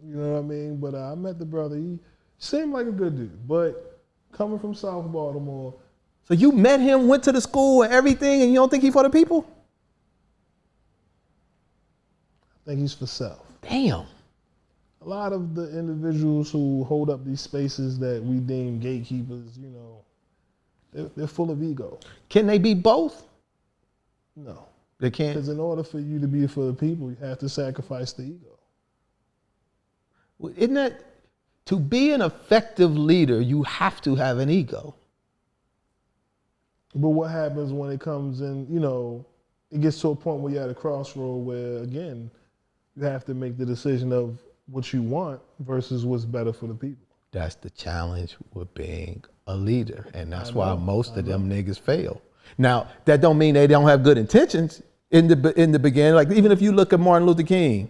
You know what I mean? But I met the brother. He seemed like a good dude. But coming from South Baltimore.
So you met him, went to the school and everything, and you don't think he's for the people?
I think he's for self.
Damn.
A lot of the individuals who hold up these spaces that we deem gatekeepers, you know, they're full of ego.
Can they be both?
No.
They can't?
Because in order for you to be for the people, you have to sacrifice the ego.
Isn't that, to be an effective leader, you have to have an ego.
But what happens when it comes in, you know, it gets to a point where you're at a crossroad where, again, you have to make the decision of what you want versus what's better for the people. That's
the challenge with being a leader. And that's why most of them niggas fail. Now, that don't mean they don't have good intentions in the beginning. Like, even if you look at Martin Luther King.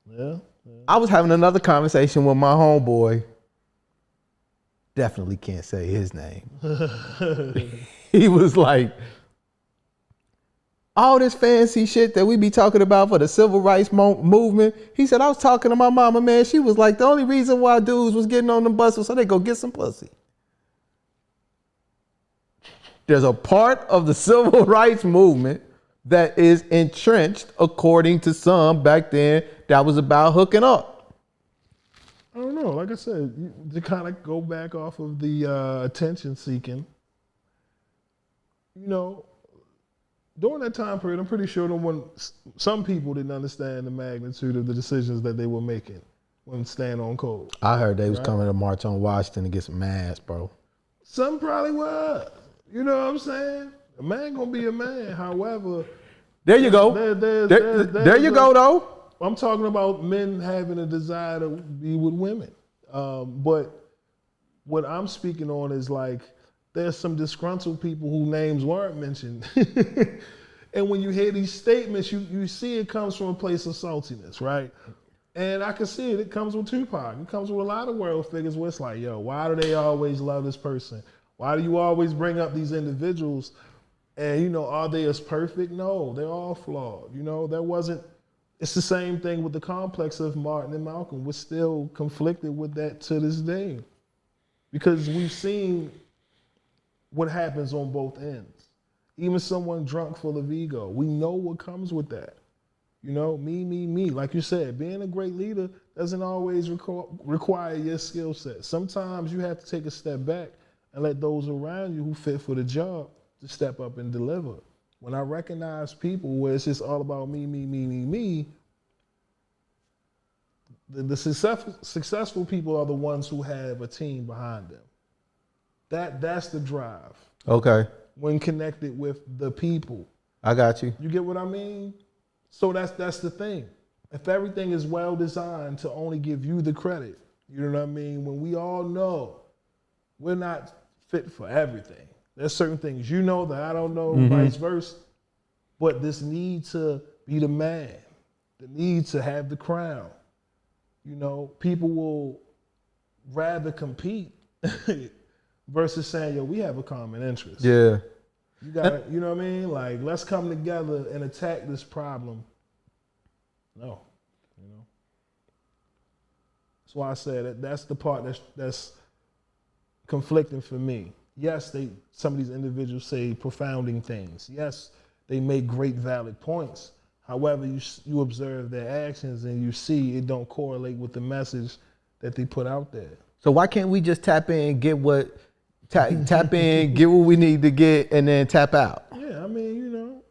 Yeah.
I was having another conversation with my homeboy. definitely can't say his name. He was like, all this fancy shit that we be talking about for the civil rights movement. He said, I was talking to my mama, man. She was like, the only reason why dudes was getting on the bus was so they go get some pussy. There's a part of the civil rights movement that is entrenched, according to some back then, that was about hooking up.
I don't know. Like I said, to kind of go back off of the attention seeking, you know, during that time period, I'm pretty sure some people didn't understand the magnitude of the decisions that they were making when staying on code.
I heard they was coming to march on Washington to get some masks, bro.
Some probably was. You know what I'm saying? A man gonna be a man. However,
there you go. There you go, though.
I'm talking about men having a desire to be with women. But what I'm speaking on is like, there's some disgruntled people whose names weren't mentioned. And when you hear these statements, you see it comes from a place of saltiness, right? And I can see it. It comes with Tupac. It comes with a lot of world figures where it's like, yo, why do they always love this person? Why do you always bring up these individuals? And, you know, are they as perfect? No, they're all flawed. You know, it's the same thing with the complex of Martin and Malcolm. We're still conflicted with that to this day because we've seen what happens on both ends. Even someone drunk full of ego, we know what comes with that. You know, me. Like you said, being a great leader doesn't always require your skill set. Sometimes you have to take a step back and let those around you who fit for the job to step up and deliver. When I recognize people where it's just all about me, the successful people are the ones who have a team behind them. That's the drive.
Okay.
When connected with the people.
I got you.
You get what I mean? So that's the thing. If everything is well designed to only give you the credit, you know what I mean? When we all know we're not fit for everything. There's certain things you know that I don't know, vice versa. But this need to be the man, the need to have the crown. You know, people will rather compete versus saying, yo, we have a common interest.
Yeah.
You gotta, you know what I mean? Like, let's come together and attack this problem. No, you know. That's why I said that's the part that's conflicting for me. Yes, some of these individuals say profounding things. Yes, they make great valid points. However, you observe their actions and you see it don't correlate with the message that they put out there.
So why can't we just tap in, get what tap in, get what we need to get, and then tap out?
Yeah, I mean, you know,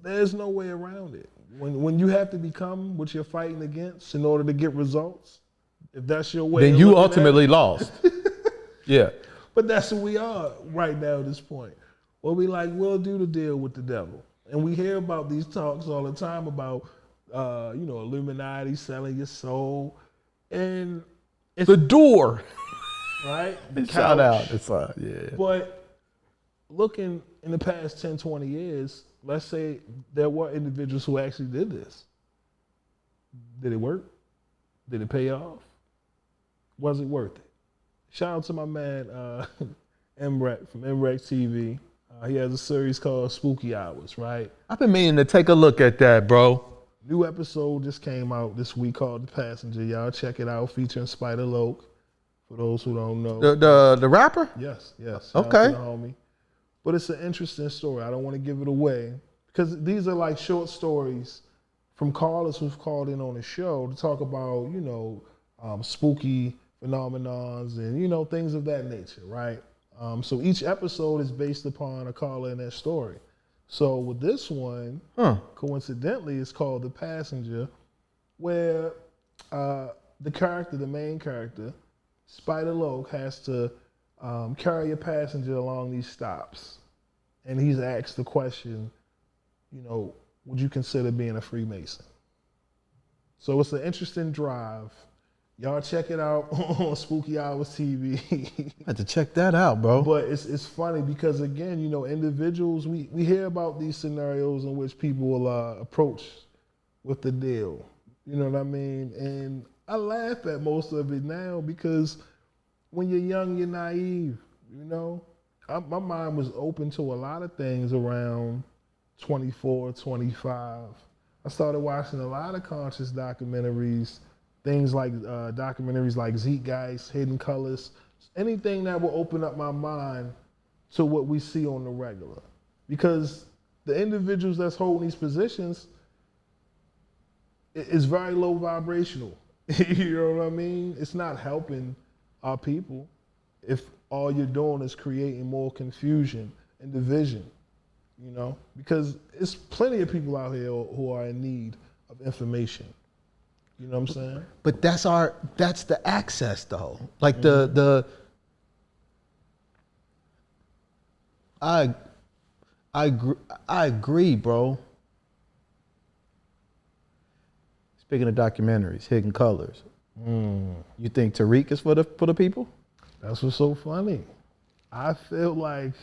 there's no way around it. When you have to become what you're fighting against in order to get results, if that's your way,
then you ultimately lost. Yeah.
But that's what we are right now at this point. Well, we'll do the deal with the devil. And we hear about these talks all the time about, you know, Illuminati selling your soul. And it's
the door.
Right?
Shout out. It's yeah.
But looking in the past 10, 20 years, let's say there were individuals who actually did this. Did it work? Did it pay off? Was it worth it? Shout out to my man, Mrek from Mrek TV. He has a series called Spooky Hours, right?
I've been meaning to take a look at that, bro.
New episode just came out this week called The Passenger. Y'all check it out, featuring Spider Loke. For those who don't know.
The rapper?
Yes.
Okay.
The homie. But it's an interesting story. I don't want to give it away because these are like short stories from callers who've called in on the show to talk about, you know, spooky phenomenons and, you know, things of that nature, right? So each episode is based upon a caller and their story. So with this one, coincidentally, it's called The Passenger, where the main character, Spider Loke, has to carry a passenger along these stops. And he's asked the question, you know, would you consider being a Freemason? So it's an interesting drive. Y'all check it out on Spooky Hours TV.
I have to check that out, bro.
But it's funny because, again, you know, individuals, we hear about these scenarios in which people will approach with the deal. You know what I mean? And I laugh at most of it now because when you're young, you're naive, you know? My mind was open to a lot of things around 24, 25. I started watching a lot of conscious documentaries, things like documentaries like Zeitgeist, Hidden Colors, anything that will open up my mind to what we see on the regular. Because the individuals that's holding these positions is very low vibrational. You know what I mean? It's not helping our people if all you're doing is creating more confusion and division, you know? Because it's plenty of people out here who are in need of information. You know what I'm saying?
But that's the access though. Like I agree, bro. Speaking of documentaries, Hidden Colors. You think Tariq is for the people?
That's what's so funny. I feel like,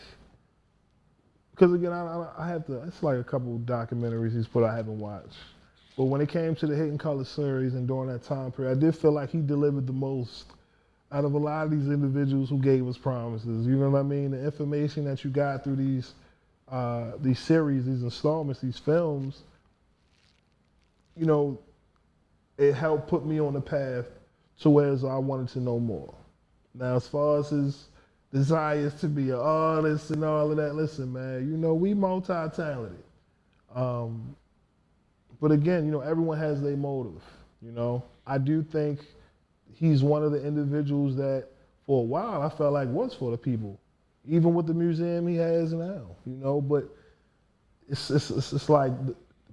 because again, I have to, it's like a couple of documentaries he's put I haven't watched. But when it came to the Hidden Colors series and during that time period, I did feel like he delivered the most out of a lot of these individuals who gave us promises. You know what I mean? The information that you got through these series, these installments, these films, you know, it helped put me on the path to where I wanted to know more. Now, as far as his desires to be an artist and all of that, listen, man, you know, we multi-talented. But again, you know, everyone has their motive, you know. I do think he's one of the individuals that, for a while, I felt like was for the people, even with the museum he has now, you know. But it's like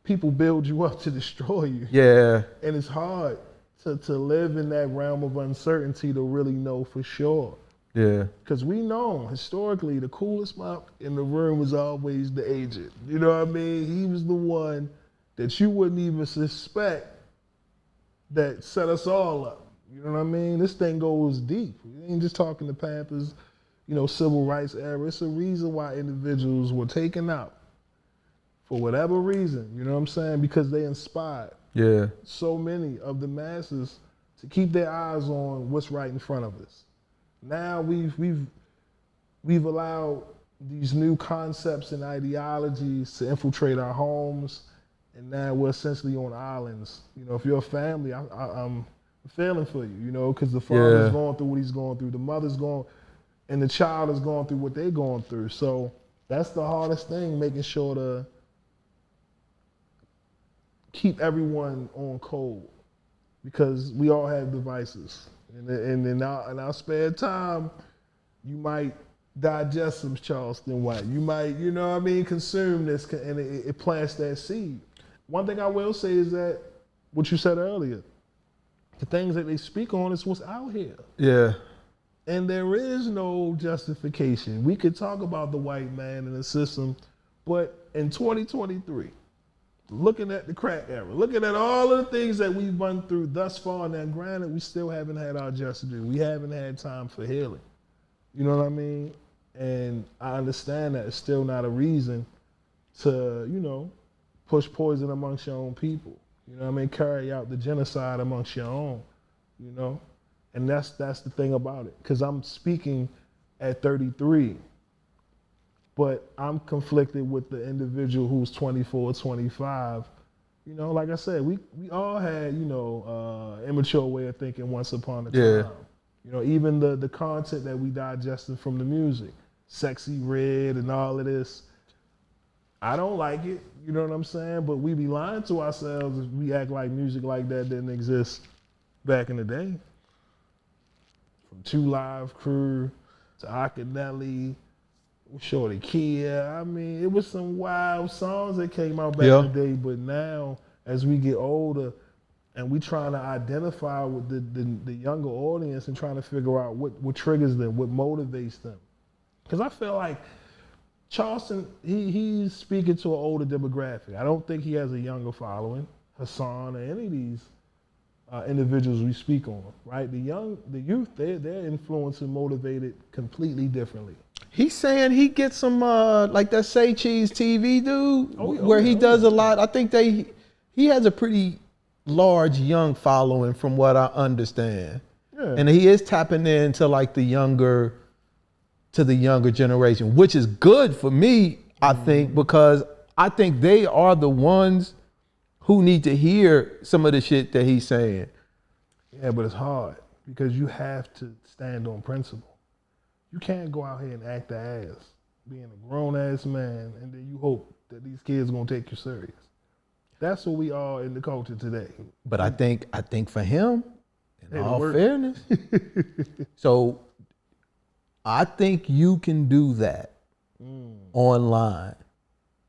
people build you up to destroy you.
Yeah.
And it's hard to live in that realm of uncertainty to really know for sure.
Yeah.
Because we know, historically, the coolest mop in the room was always the agent. You know what I mean? He was the one that you wouldn't even suspect that set us all up. You know what I mean? This thing goes deep. We ain't just talking the Panthers, you know, civil rights era. It's a reason why individuals were taken out for whatever reason, you know what I'm saying? Because they inspired so many of the masses to keep their eyes on what's right in front of us. Now we've allowed these new concepts and ideologies to infiltrate our homes, and now we're essentially on islands. You know, if you're a family, I'm feeling for you, you know, because the father's going through what he's going through, the mother's going, and the child is going through what they're going through. So that's the hardest thing, making sure to keep everyone on code, because we all have devices. And in our spare time, you might digest some Charleston White. You might, you know what I mean, consume this, and it plants that seed. One thing I will say is that, what you said earlier, the things that they speak on is what's out here.
Yeah.
And there is no justification. We could talk about the white man and the system, but in 2023, looking at the crack era, looking at all of the things that we've run through thus far, now granted, we still haven't had our just due. We haven't had time for healing. You know what I mean? And I understand that it's still not a reason to, you know, push poison amongst your own people. You know what I mean? Carry out the genocide amongst your own, you know? And that's the thing about it. Because I'm speaking at 33. But I'm conflicted with the individual who's 24, 25. You know, like I said, we all had, you know, immature way of thinking once upon a time. You know, even the content that we digested from the music, Sexy Red and all of this, I don't like it, you know what I'm saying? But we be lying to ourselves if we act like music like that didn't exist back in the day. From 2 Live Crew to Akinyele, Shorty Kia. I mean, it was some wild songs that came out back in the day, but now, as we get older and we trying to identify with the younger audience and trying to figure out what triggers them, what motivates them. Because I feel like Charleston, he's speaking to an older demographic. I don't think he has a younger following, Hassan or any of these individuals we speak on, right? The youth, they're influenced and motivated completely differently.
He's saying he gets some like that Say Cheese TV dude, where he does a lot. I think he has a pretty large young following from what I understand.
Yeah,
And he is tapping into like the younger generation, which is good for me, I think, because I think they are the ones who need to hear some of the shit that he's saying.
Yeah, but it's hard because you have to stand on principle. You can't go out here and act the ass, being a grown ass man, and then you hope that these kids are gonna take you serious. That's what we are in the culture today.
But I think for him, in all fairness, so I think you can do that online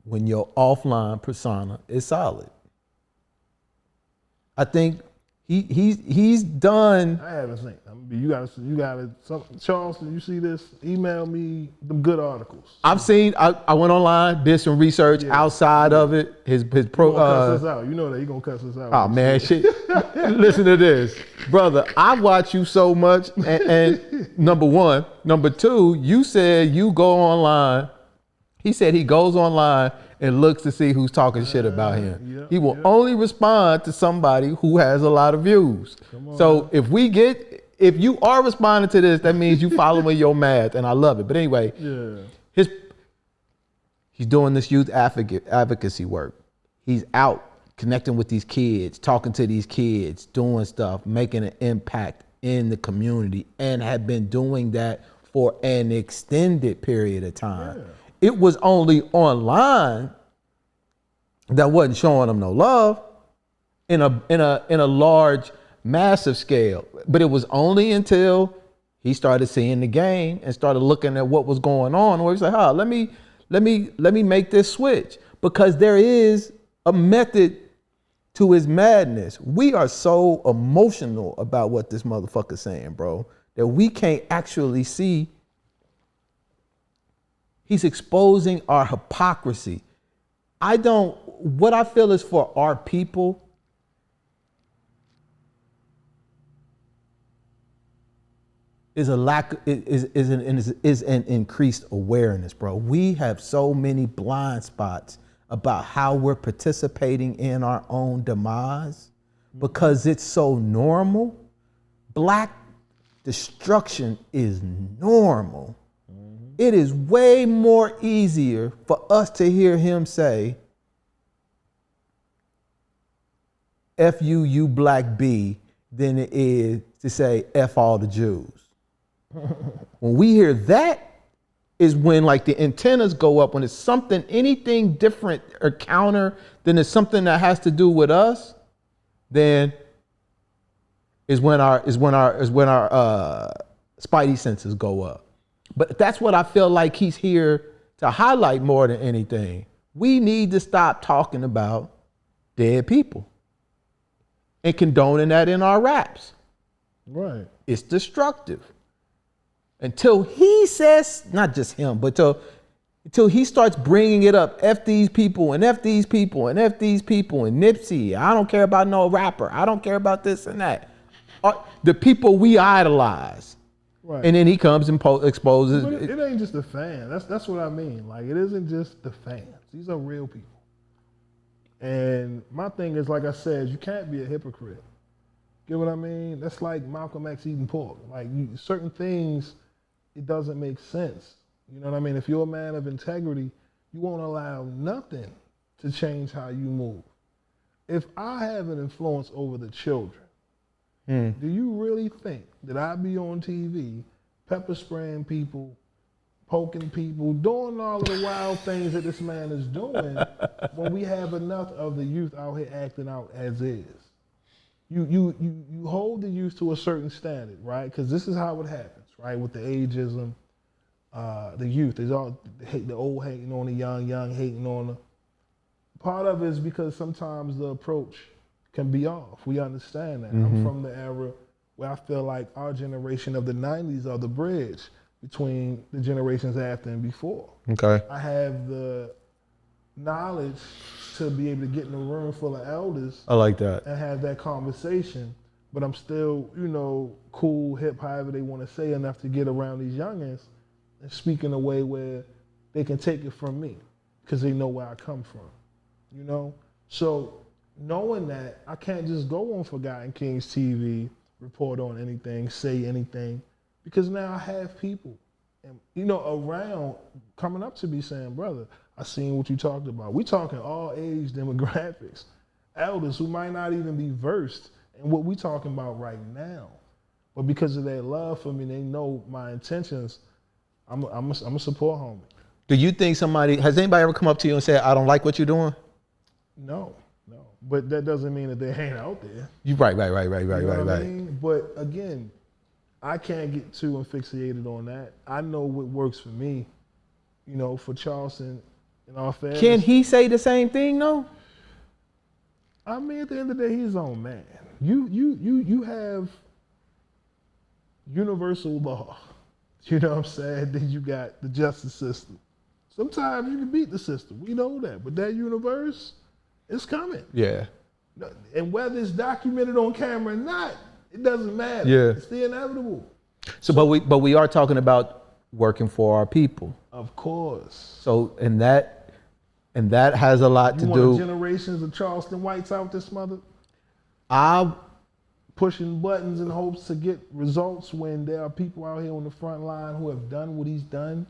when your offline persona is solid. I think he's done.
I haven't seen. You gotta. Charleston, you see this? Email me them good articles.
I've seen. I went online, did some research outside of it. His pro.
Cuss us out. You know that he gonna cuss us out.
Oh man, shit. Listen to this, brother. I watch you so much, and number one, number two, you said you go online. He said he goes online and looks to see who's talking shit about him. He will only respond to somebody who has a lot of views. So if you are responding to this, that means you following your math, and I love it. But anyway, he's doing this youth advocacy work. He's out connecting with these kids, talking to these kids, doing stuff, making an impact in the community, and have been doing that for an extended period of time. It was only online that wasn't showing him no love in a large, massive scale. But it was only until he started seeing the game and started looking at what was going on, where he's like, let me make this switch, because there is a method to his madness. We are so emotional about what this motherfucker's saying, bro, that we can't actually see. He's exposing our hypocrisy. What I feel is for our people, is an increased awareness, bro. We have so many blind spots about how we're participating in our own demise because it's so normal. Black destruction is normal. It is way more easier for us to hear him say, F you, you black B, than it is to say F all the Jews. When we hear that is when like the antennas go up, when it's something, anything different or counter than it's something that has to do with us, then is when our spidey senses go up. But that's what I feel like he's here to highlight more than anything. We need to stop talking about dead people and condoning that in our raps.
Right.
It's destructive. Until he says, not just him, but until he starts bringing it up, F these people and F these people and F these people and Nipsey, I don't care about no rapper, I don't care about this and that. The people we idolize. Right. And then he comes and exposes.
But it ain't just the fans. That's what I mean. Like, it isn't just the fans. These are real people. And my thing is, like I said, you can't be a hypocrite. Get what I mean? That's like Malcolm X eating pork. Like, certain things, it doesn't make sense. You know what I mean? If you're a man of integrity, you won't allow nothing to change how you move. If I have an influence over the children, do you really think that I'd be on TV, pepper spraying people, poking people, doing all of the wild things that this man is doing when we have enough of the youth out here acting out as is? You hold the youth to a certain standard, right? Because this is how it happens, right? With the ageism, the youth is all the old hating on the young hating on the. Part of it is because sometimes the approach can be off. We understand that. I'm from the era where I feel like our generation of the 90s are the bridge between the generations after and before. Okay. I have the knowledge to be able to get in a room full of elders.
I like that.
And have that conversation, but I'm still, cool, hip, however they want to say, enough to get around these youngins and speak in a way where they can take it from me because they know where I come from, So knowing that, I can't just go on Forgotten Kings TV report on anything, say anything, because now I have people, and around coming up to me saying, brother, I seen what you talked about. We talking all age demographics, elders who might not even be versed in what we talking about right now, but because of their love for me, they know my intentions. I'm a support homie.
Do you think has anybody ever come up to you and said, I don't like what you're doing?
No. But that doesn't mean that they ain't out there.
You right.
I mean? But again, I can't get too fixated on that. I know what works for me. For Charleston, in all fairness.
Can he say the same thing though?
I mean, at the end of the day, he's his own man. You have universal law. You know what I'm saying? Then you got the justice system. Sometimes you can beat the system. We know that. But that universe, it's coming.
Yeah.
And whether it's documented on camera or not, it doesn't matter.
Yeah.
It's the inevitable.
So but we are talking about working for our people.
Of course.
So and that has a lot to do.
Generations of Charleston Whites out this mother
I
pushing buttons in hopes to get results when there are people out here on the front line who have done what he's done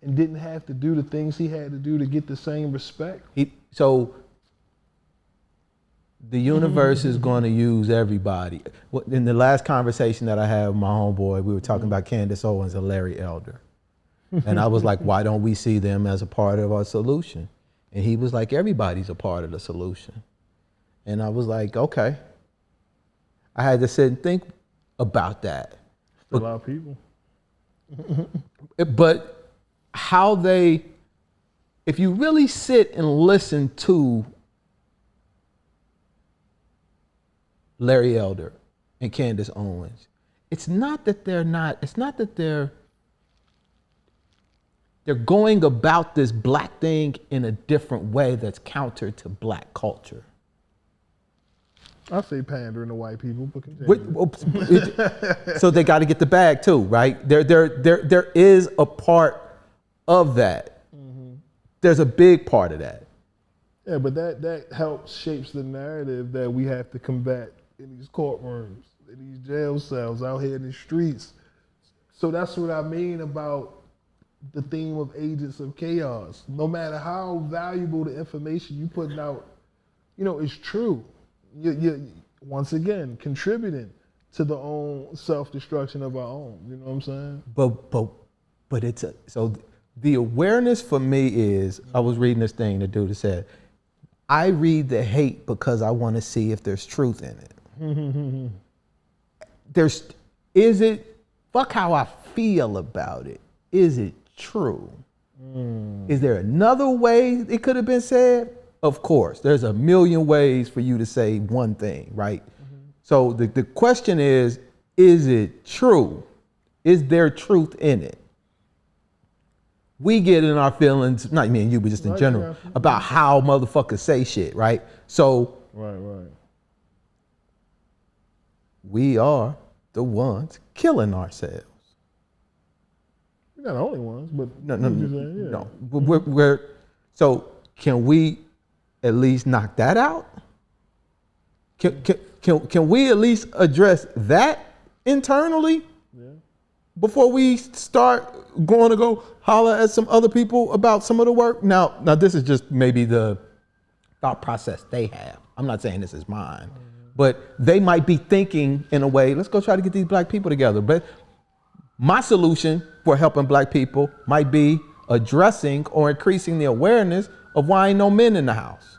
and didn't have to do the things he had to do to get the same respect.
So the universe is going to use everybody. In the last conversation that I had with my homeboy, we were talking about Candace Owens and Larry Elder. And I was like, why don't we see them as a part of our solution? And he was like, everybody's a part of the solution. And I was like, okay. I had to sit and think about that.
A lot of people.
But if you really sit and listen to Larry Elder and Candace Owens, it's not that they're going about this black thing in a different way that's counter to black culture.
I say pandering to white people, but continue.
So they got to get the bag too, right? There is a part of that. Mm-hmm. There's a big part of that.
Yeah, but that helps shapes the narrative that we have to combat in these courtrooms, in these jail cells, out here in the streets. So that's what I mean about the theme of agents of chaos. No matter how valuable the information you putting out, is true. You're once again contributing to the own self-destruction of our own. You know what I'm saying?
But so the awareness for me is, I was reading this thing the dude said, I read the hate because I want to see if there's truth in it. Fuck how I feel about it. Is it true? Is there another way it could have been said? Of course, there's a million ways for you to say one thing, right? So the question is it true? Is there truth in it? We get in our feelings, not me and you, but just in general, about how motherfuckers say shit, right? So
right.
We are the ones killing ourselves.
We're not the only ones, but
no. We're so can we at least knock that out? Can we at least address that internally?
Yeah.
Before we start going to go holler at some other people about some of the work? Now this is just maybe the thought process they have. I'm not saying this is mine, but they might be thinking in a way, let's go try to get these black people together. But my solution for helping black people might be addressing or increasing the awareness of why ain't no men in the house.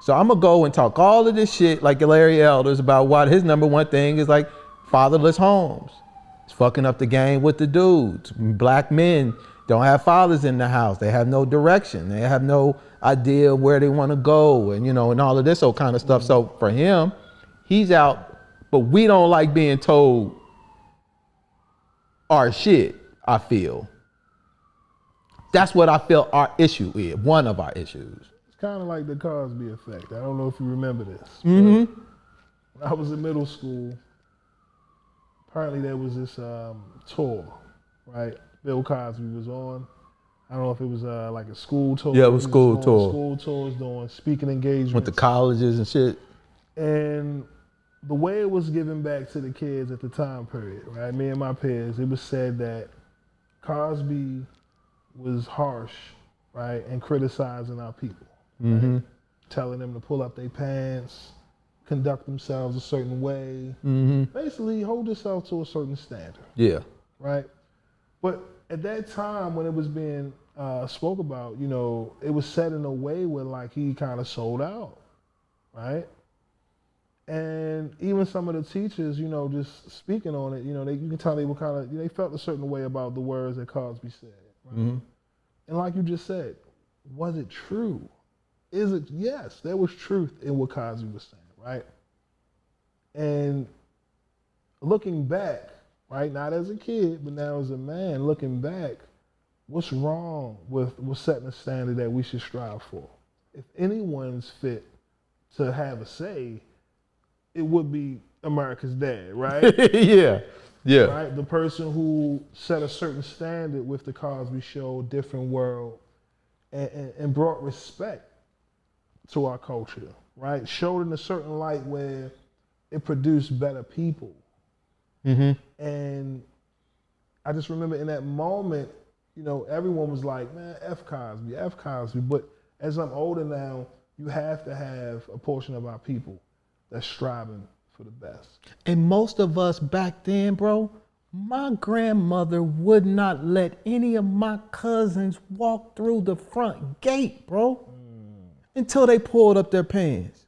So I'm gonna go and talk all of this shit like Larry Elders about why his number one thing is like fatherless homes. It's fucking up the game with the dudes. Black men don't have fathers in the house. They have no direction. They have no idea where they want to go and and all of this old kind of stuff. So for him, he's out, but we don't like being told our shit, I feel. That's what I feel our issue is, one of our issues.
It's kind of like the Cosby effect. I don't know if you remember this.
Mm-hmm.
When I was in middle school, apparently there was this tour, right? Bill Cosby was on. I don't know if it was like a school tour.
Yeah, it was school tour.
School tours doing speaking engagements.
With the colleges and shit.
And the way it was given back to the kids at the time period, right? Me and my peers, it was said that Cosby was harsh, right, and criticizing our people, right? Telling them to pull up their pants, conduct themselves a certain way, basically hold yourself to a certain standard.
Yeah.
Right? But at that time when it was being spoke about, you know, it was said in a way where like he kind of sold out, right? And even some of the teachers, you know, just speaking on it, you know, you can tell they were kind of, they felt a certain way about the words that Cosby said. Right? And like you just said, was it true? Is it? Yes, there was truth in what Cosby was saying, right? And looking back, right, not as a kid, but now as a man, looking back, what's wrong with setting a standard that we should strive for? If anyone's fit to have a say, it would be America's dad, right?
Yeah.
Right? The person who set a certain standard with the Cosby Show, different world, and brought respect to our culture, right? Showed in a certain light where it produced better people. And I just remember in that moment, you know, everyone was like, man, F Cosby, F Cosby. But as I'm older now, you have to have a portion of our people that's striving for the best.
And most of us back then, bro, my grandmother would not let any of my cousins walk through the front gate, bro, until they pulled up their pants.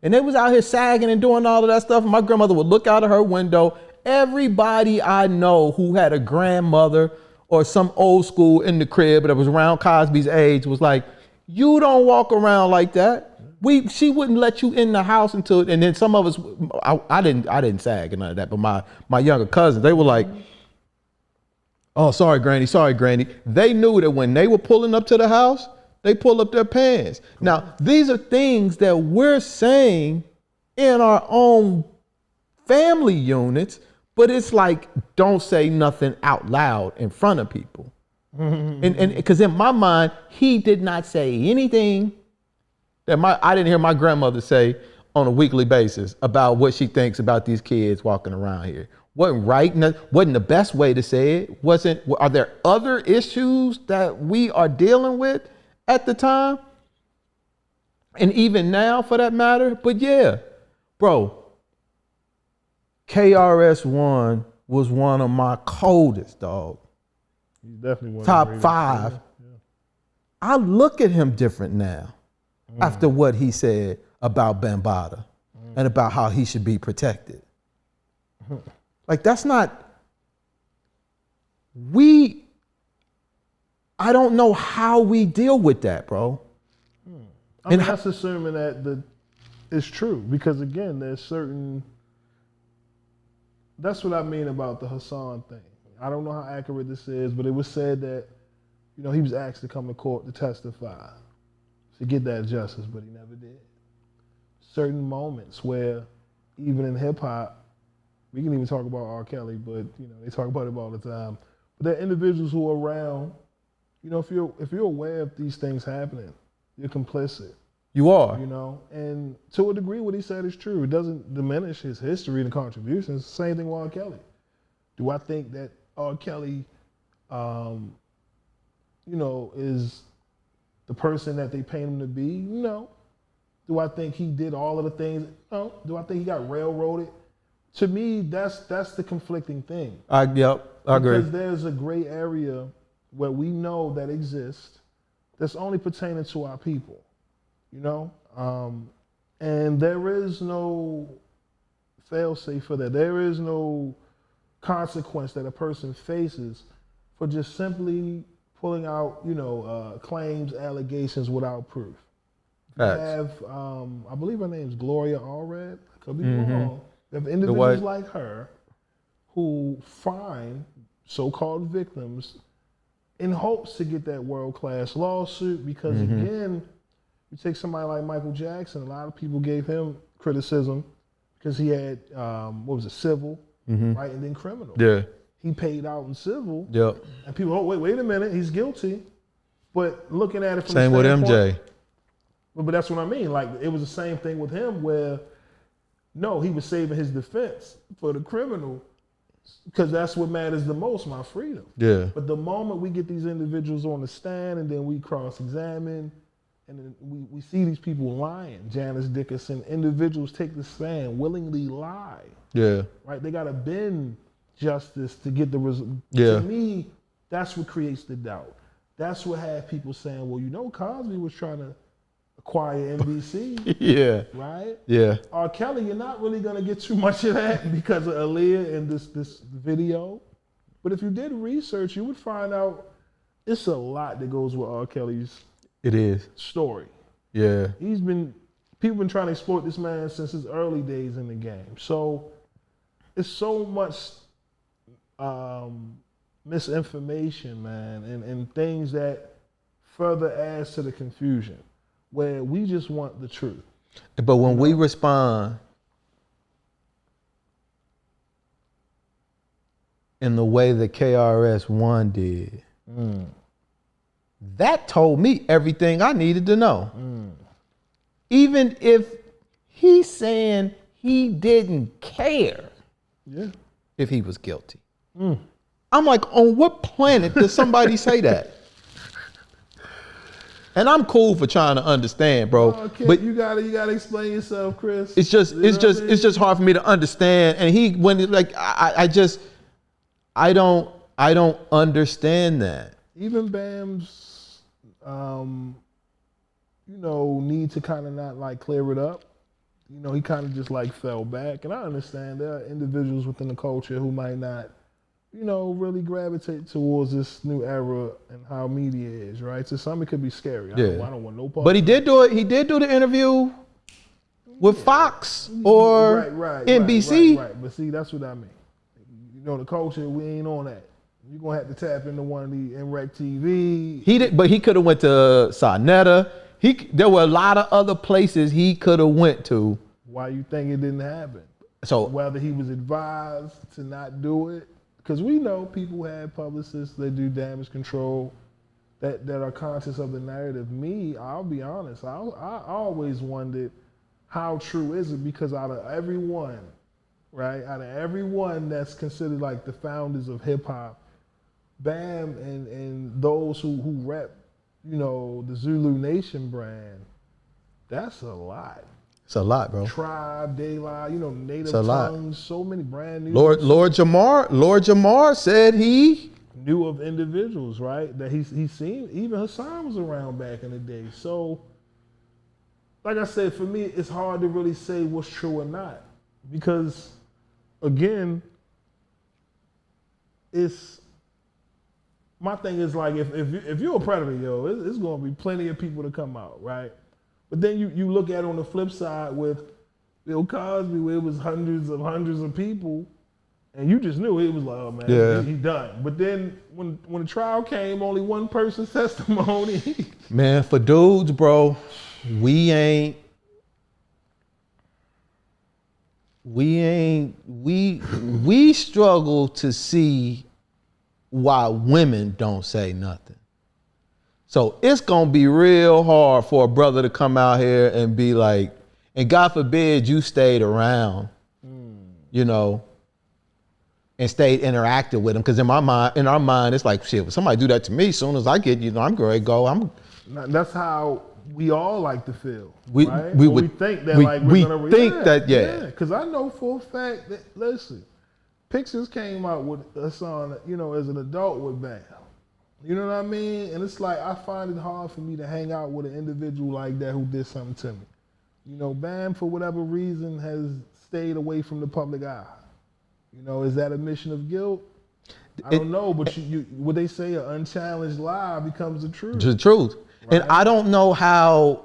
And they was out here sagging and doing all of that stuff. And my grandmother would look out of her window. Everybody I know who had a grandmother or some old school in the crib that was around Cosby's age was like, you don't walk around like that. She wouldn't let you in the house until, and then some of us, I didn't sag and none of that, but my younger cousins, they were like, oh, sorry, Granny. They knew that when they were pulling up to the house, they pull up their pants. Now, these are things that we're saying in our own family units, but it's like, don't say nothing out loud in front of people. And because in my mind, he did not say anything that I didn't hear my grandmother say on a weekly basis about what she thinks about these kids walking around here. Wasn't right, wasn't the best way to say it. Are there other issues that we are dealing with at the time? And even now for that matter, but yeah, bro, KRS-One was one of my coldest, dog.
He's definitely one
top
of the
5. Yeah. I look at him different now after what he said about Bambaataa and about how he should be protected. Like that's not, I don't know how we deal with that, bro.
I mean, that's assuming that it's true, because again, there's certain, that's what I mean about the Hassan thing. I don't know how accurate this is, but it was said that, you know, he was asked to come to court to testify to get that justice, but he never did. Certain moments where, even in hip hop, we can even talk about R. Kelly, but you know, they talk about him all the time. But there are individuals who are around, you know, if you're aware of these things happening, you're complicit.
You are.
You know, and to a degree what he said is true. It doesn't diminish his history and contributions. Same thing with R. Kelly. Do I think that R. Kelly, you know, is the person that they paint him to be? No. Do I think he did all of the things? No. Do I think he got railroaded? To me, that's the conflicting thing.
Yep, I agree.
Because there's a gray area where we know that exists that's only pertaining to our people, you know? And there is no fail-safe for that. There is no consequence that a person faces for just simply pulling out, you know, claims, allegations without proof.
Facts.
You have, I believe her name's Gloria Allred. I could be wrong. You have individuals like her who find so-called victims in hopes to get that world-class lawsuit, because again, you take somebody like Michael Jackson, a lot of people gave him criticism because he had, civil, right, and then criminal.
Yeah.
He paid out in civil.
Yep.
And people, oh, wait a minute, he's guilty. But looking at it from
same
the
with
standpoint,
MJ.
but that's what I mean. Like, it was the same thing with him where No, he was saving his defense for the criminal because that's what matters the most, my freedom.
Yeah.
But the moment we get these individuals on the stand and then we cross-examine and then we see these people lying, Janice Dickinson, individuals take the stand, willingly lie.
Yeah.
Right? They got to bend justice to get the result.
Yeah.
To me, that's what creates the doubt. That's what had people saying, well, you know, Cosby was trying to acquire NBC.
Yeah.
Right?
Yeah.
R. Kelly, you're not really going to get too much of that because of Aaliyah and this video. But if you did research, you would find out it's a lot that goes with R. Kelly's story.
Yeah.
People been trying to exploit this man since his early days in the game. So it's so much misinformation, man, and things that further adds to the confusion, where we just want the truth.
But when we respond in the way that KRS-One did, that told me everything I needed to know. Even if he's saying he didn't care if he was guilty. I'm like, on what planet does somebody say that? And I'm cool for trying to understand, bro.
Okay,
but
you gotta explain yourself, Chris.
It's just hard for me to understand. And I don't understand that.
Even Bam's, need to kind of not like clear it up. You know, he kind of just like fell back. And I understand there are individuals within the culture who might not, really gravitate towards this new era and how media is, right? To some, it could be scary. I don't want no part.
But he did do it. He did do the interview with Fox or NBC.
Right. But see, that's what I mean. The culture, we ain't on that. You're gonna have to tap into one of the NREC TV.
But he could have went to Sonetta. There were a lot of other places he could have went to.
Why you think it didn't happen?
So
whether he was advised to not do it, because we know people have publicists that do damage control, that are conscious of the narrative. Me, I'll be honest, I always wondered how true is it, because out of everyone, right, out of everyone that's considered like the founders of hip hop, Bam and those who rep, the Zulu Nation brand, that's a lot.
It's a lot, bro.
Tribe, Daylight, native tongues, so many brand new.
Lord Jamar said he
knew of individuals, right? That he's seen. Even Hassan was around back in the day. So, like I said, for me, it's hard to really say what's true or not, because, again, my thing is like if you're a predator, it's gonna be plenty of people to come out, right? But then you look at it on the flip side with Bill Cosby, where it was hundreds of people, and you just knew it was like, oh man, he done. But then when the trial came, only one person's testimony.
Man, for dudes, bro, we struggle to see why women don't say nothing. So it's gonna be real hard for a brother to come out here and be like, and God forbid you stayed around, and stayed interactive with him. Because in our mind, it's like, shit, if somebody do that to me, as soon as I get, I'm going to go. That's
how we all like to feel.
We
think that we're gonna react. Because I know for a fact that, listen, pictures came out with Hassan, as an adult with Bam. You know what I mean? And it's like, I find it hard for me to hang out with an individual like that who did something to me. Bam, for whatever reason, has stayed away from the public eye. Is that a mission of guilt? I don't know, but what they say, an unchallenged lie becomes the truth.
The truth. Right? And I don't know how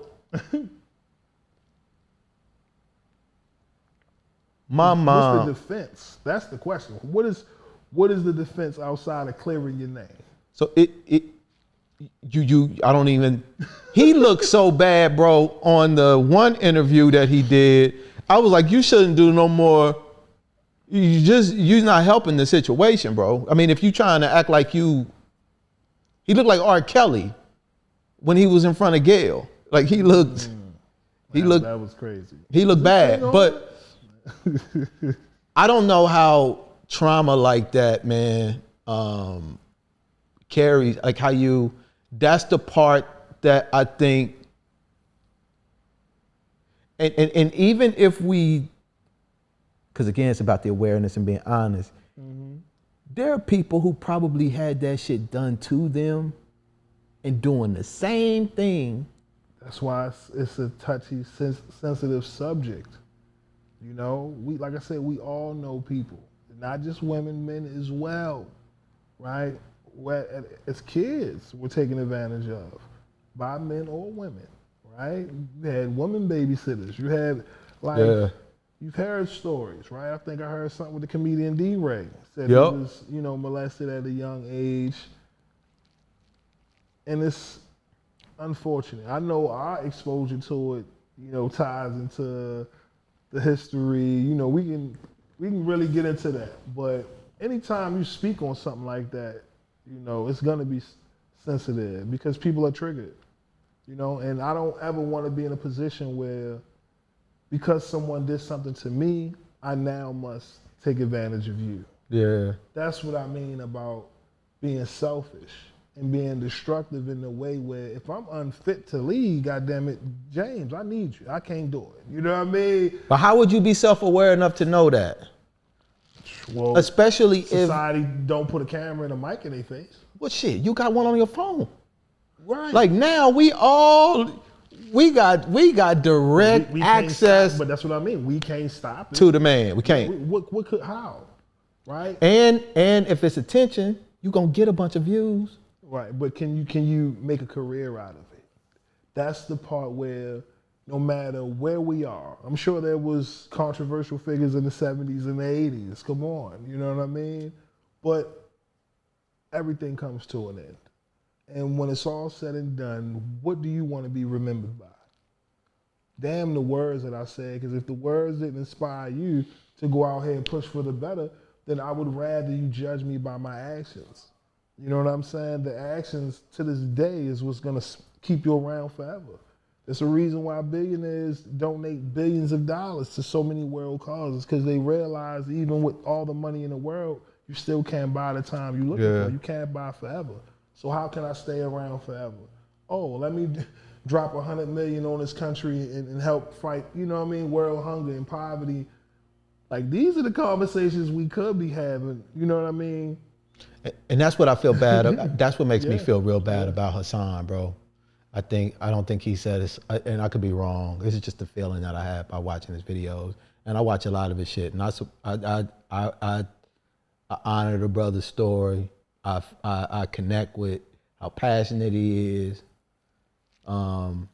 my mom.
What's the defense? That's the question. What is the defense outside of clearing your name?
So I don't even, he looked so bad, bro, on the one interview that he did. I was like, you shouldn't do no more. You're not helping the situation, bro. I mean, if you trying to act like he looked like R. Kelly when he was in front of Gayle. Like that was crazy. He looked bad, but I don't know how trauma like that, man, carries, like how you, that's the part that I think, and even if we, because again, it's about the awareness and being honest, there are people who probably had that shit done to them and doing the same thing.
That's why it's a touchy, sensitive subject. You know, like I said, we all know people, not just women, men as well, right? Where as kids, we're taken advantage of by men or women, right? You had women babysitters. You had you've heard stories, right? I think I heard something with the comedian D-Ray. Said he was, molested at a young age. And it's unfortunate. I know our exposure to it, ties into the history. We can really get into that. But anytime you speak on something like that, it's gonna be sensitive because people are triggered. And I don't ever want to be in a position where, because someone did something to me, I now must take advantage of you.
Yeah.
That's what I mean about being selfish and being destructive in the way where if I'm unfit to lead, goddamn it, James, I need you. I can't do it. You know what I mean?
But how would you be self-aware enough to know that?
Well,
especially if
society don't put a camera and a mic in their face.
Well, shit, you got one on your phone.
Right.
Like now we got direct
we
access.
Stop, but that's what I mean. We can't stop it.
To the man. We can't.
What could, how? Right?
And if it's attention, you're gonna get a bunch of views.
Right, but can you make a career out of it? That's the part where no matter where we are, I'm sure there was controversial figures in the 70s and the 80s. Come on, you know what I mean? But everything comes to an end. And when it's all said and done, what do you want to be remembered by? Damn the words that I said, because if the words didn't inspire you to go out here and push for the better, then I would rather you judge me by my actions. You know what I'm saying? The actions to this day is what's gonna keep you around forever. It's a reason why billionaires donate billions of dollars to so many world causes, because they realize even with all the money in the world, you still can't buy the time you're looking for. You can't buy forever. So how can I stay around forever? Oh, let me drop $100 million on this country and help fight, world hunger and poverty. Like, these are the conversations we could be having, you know what I mean?
And that's what I feel bad about. That's what makes me feel real bad about Hassan, bro. I don't think he said this, and I could be wrong. This is just the feeling that I have by watching his videos. And I watch a lot of his shit. And I honor the brother's story. I connect with how passionate he is. And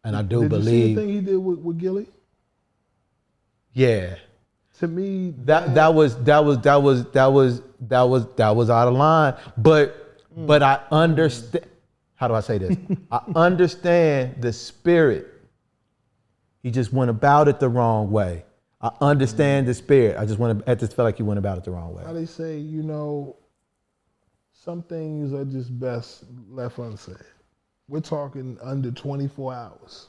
I do believe. Did you see
the thing he did with Gilly?
Yeah.
To me,
that was out of line. But I understand. How do I say this? I understand the spirit. He just went about it the wrong way. I understand the spirit. I just felt like he went about it the wrong way.
How they say, some things are just best left unsaid. We're talking under 24 hours.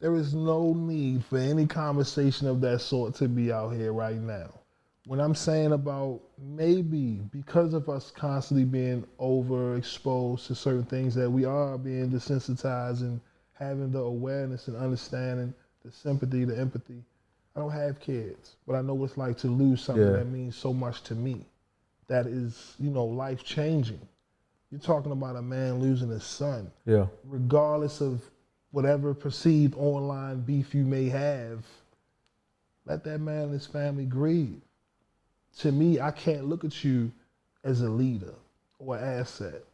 There is no need for any conversation of that sort to be out here right now. When I'm saying about maybe because of us constantly being overexposed to certain things, that we are being desensitized and having the awareness and understanding, the sympathy, the empathy. I don't have kids, but I know what it's like to lose something that means so much to me. That is, life changing. You're talking about a man losing his son.
Yeah.
Regardless of whatever perceived online beef you may have, let that man and his family grieve. To me, I can't look at you as a leader or asset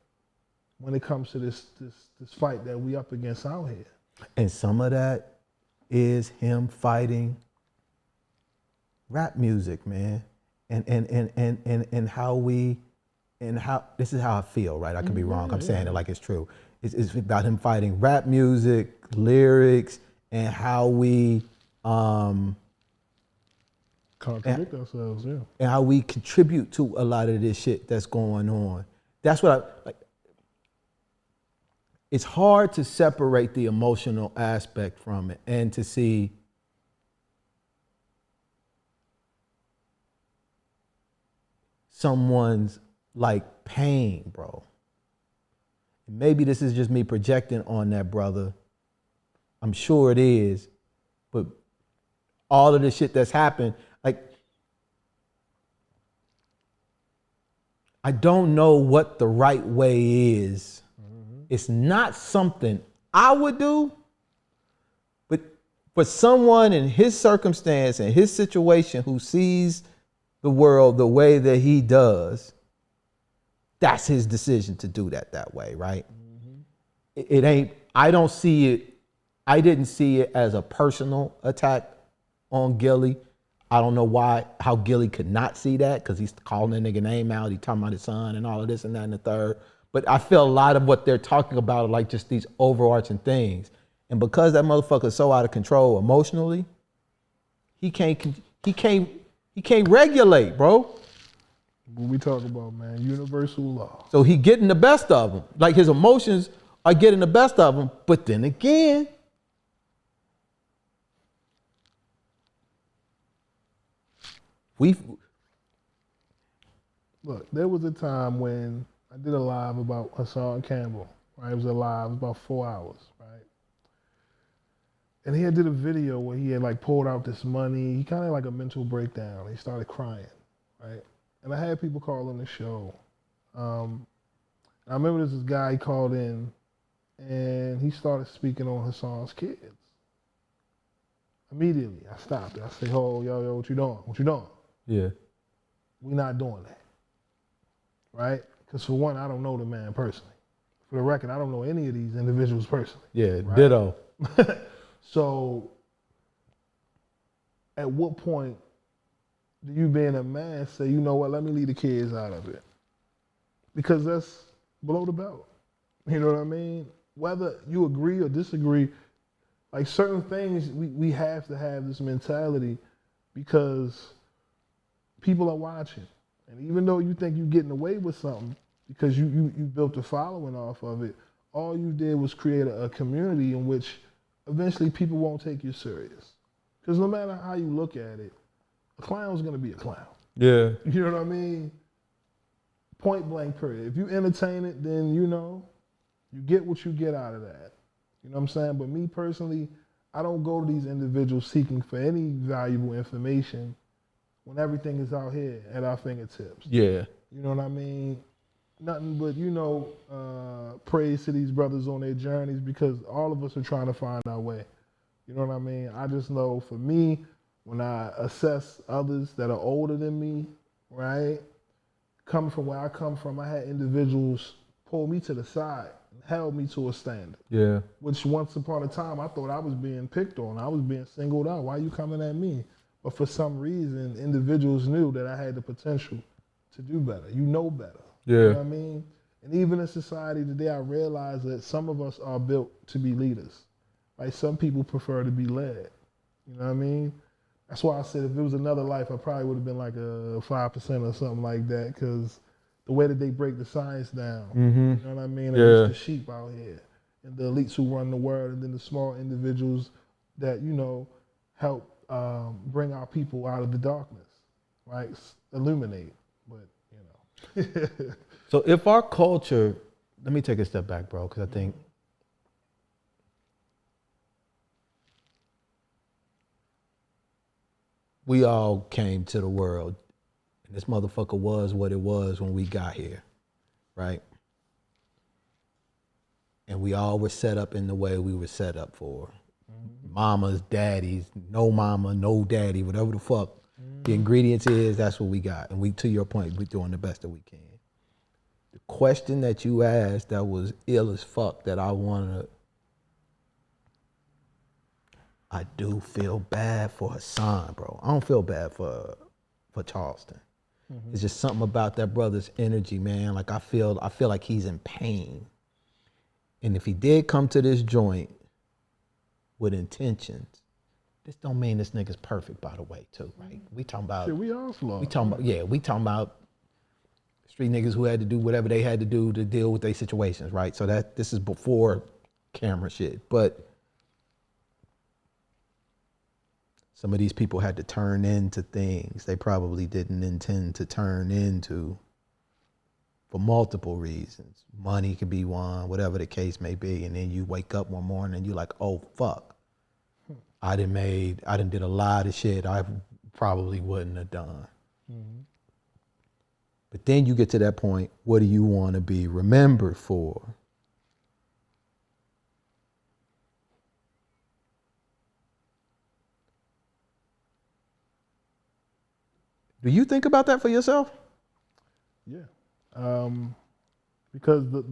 when it comes to this fight that we up against out here.
And some of that is him fighting rap music, man. And how this is how I feel, right? I could be wrong. I'm saying it like it's true. It's about him fighting rap music, lyrics, and how we
contradict ourselves, yeah.
And how we contribute to a lot of this shit that's going on. That's what I like. It's hard to separate the emotional aspect from it and to see someone's like pain, bro. Maybe this is just me projecting on that brother. I'm sure it is, but all of the shit that's happened, like, I don't know what the right way is. It's not something I would do, but for someone in his circumstance and his situation who sees the world the way that he does, that's his decision to do that way, right? It ain't, I don't see it, I didn't see it as a personal attack on Gilly. I don't know how Gilly could not see that, because he's calling the nigga name out, he talking about his son and all of this and that and the third. But I feel a lot of what they're talking about are like just these overarching things. And because that motherfucker is so out of control emotionally, he can't regulate, bro.
What we talk about, man, universal law.
So he getting the best of him. Like his emotions are getting the best of him. But then again,
look, there was a time when I did a live about Hassan Campbell, right? It was a live about 4 hours, right? And he had did a video where he had like pulled out this money. He kind of had like a mental breakdown. He started crying, right? And I had people call on the show. I remember this guy, he called in and he started speaking on Hassan's kids. Immediately, I stopped it. I said, "Oh, yo, what you doing? What you doing?"
yeah,
We not doing that, right? Because for one, I don't know the man personally. For the record, I don't know any of these individuals personally.
yeah,
right?
ditto.
So, at what point do you, being a man, say, you know what, let me leave the kids out of it? Because that's below the belt. You know what I mean? Whether you agree or disagree, like certain things, we have to have this mentality because people are watching. And even though you think you're getting away with something because you built a following off of it, all you did was create a community in which eventually people won't take you serious. Because no matter how you look at it, a clown's gonna be a clown.
Yeah.
You know what I mean? Point blank period. If you entertain it, then you know, you get what you get out of that. You know what I'm saying? But me personally, I don't go to these individuals seeking for any valuable information when everything is out here at our fingertips.
Yeah.
You know what I mean? Nothing but, you know, praise to these brothers on their journeys because all of us are trying to find our way. You know what I mean? I just know for me, when I assess others that are older than me, right? Coming from where I come from, I had individuals pull me to the side and held me to a standard.
Yeah.
Which once upon a time, I thought I was being picked on. I was being singled out. Why are you coming at me? But for some reason, individuals knew that I had the potential to do better. You know better.
Yeah.
You know what I mean? And even in society today, I realize that some of us are built to be leaders. Like some people prefer to be led. You know what I mean? That's why I said if it was another life, I probably would have been like a 5% or something like that because the way that they break the science down, you know what I mean? And it's the sheep out here and the elites who run the world and then the small individuals that, you know, help bring our people out of the darkness, right? Illuminate, but, you know.
So if our culture, let me take a step back, bro, because I think we all came to the world and this motherfucker was what it was when we got here, right? And we all were set up in the way we were set up for. Mamas, daddies, no mama, no daddy, whatever the fuck the ingredients is, that's what we got. And we, to your point, we're doing the best that we can. The question that you asked that was ill as fuck that I do feel bad for Hassan, bro. I don't feel bad for Charleston. It's just something about that brother's energy, man. Like I feel like he's in pain. And if he did come to this joint with intentions, this don't mean this nigga's perfect, by the way, too, right? We talking about
Shit, we all flawed.
we talking about street niggas who had to do whatever they had to do to deal with their situations, right? So this is before camera shit. But some of these people had to turn into things they probably didn't intend to turn into for multiple reasons. Money could be one, whatever the case may be. And then you wake up one morning and you're like, oh, fuck. I done did a lot of shit I probably wouldn't have done. Mm-hmm. But then you get to that point, what do you want to be remembered for? Do you think about that for yourself?
Yeah. Because the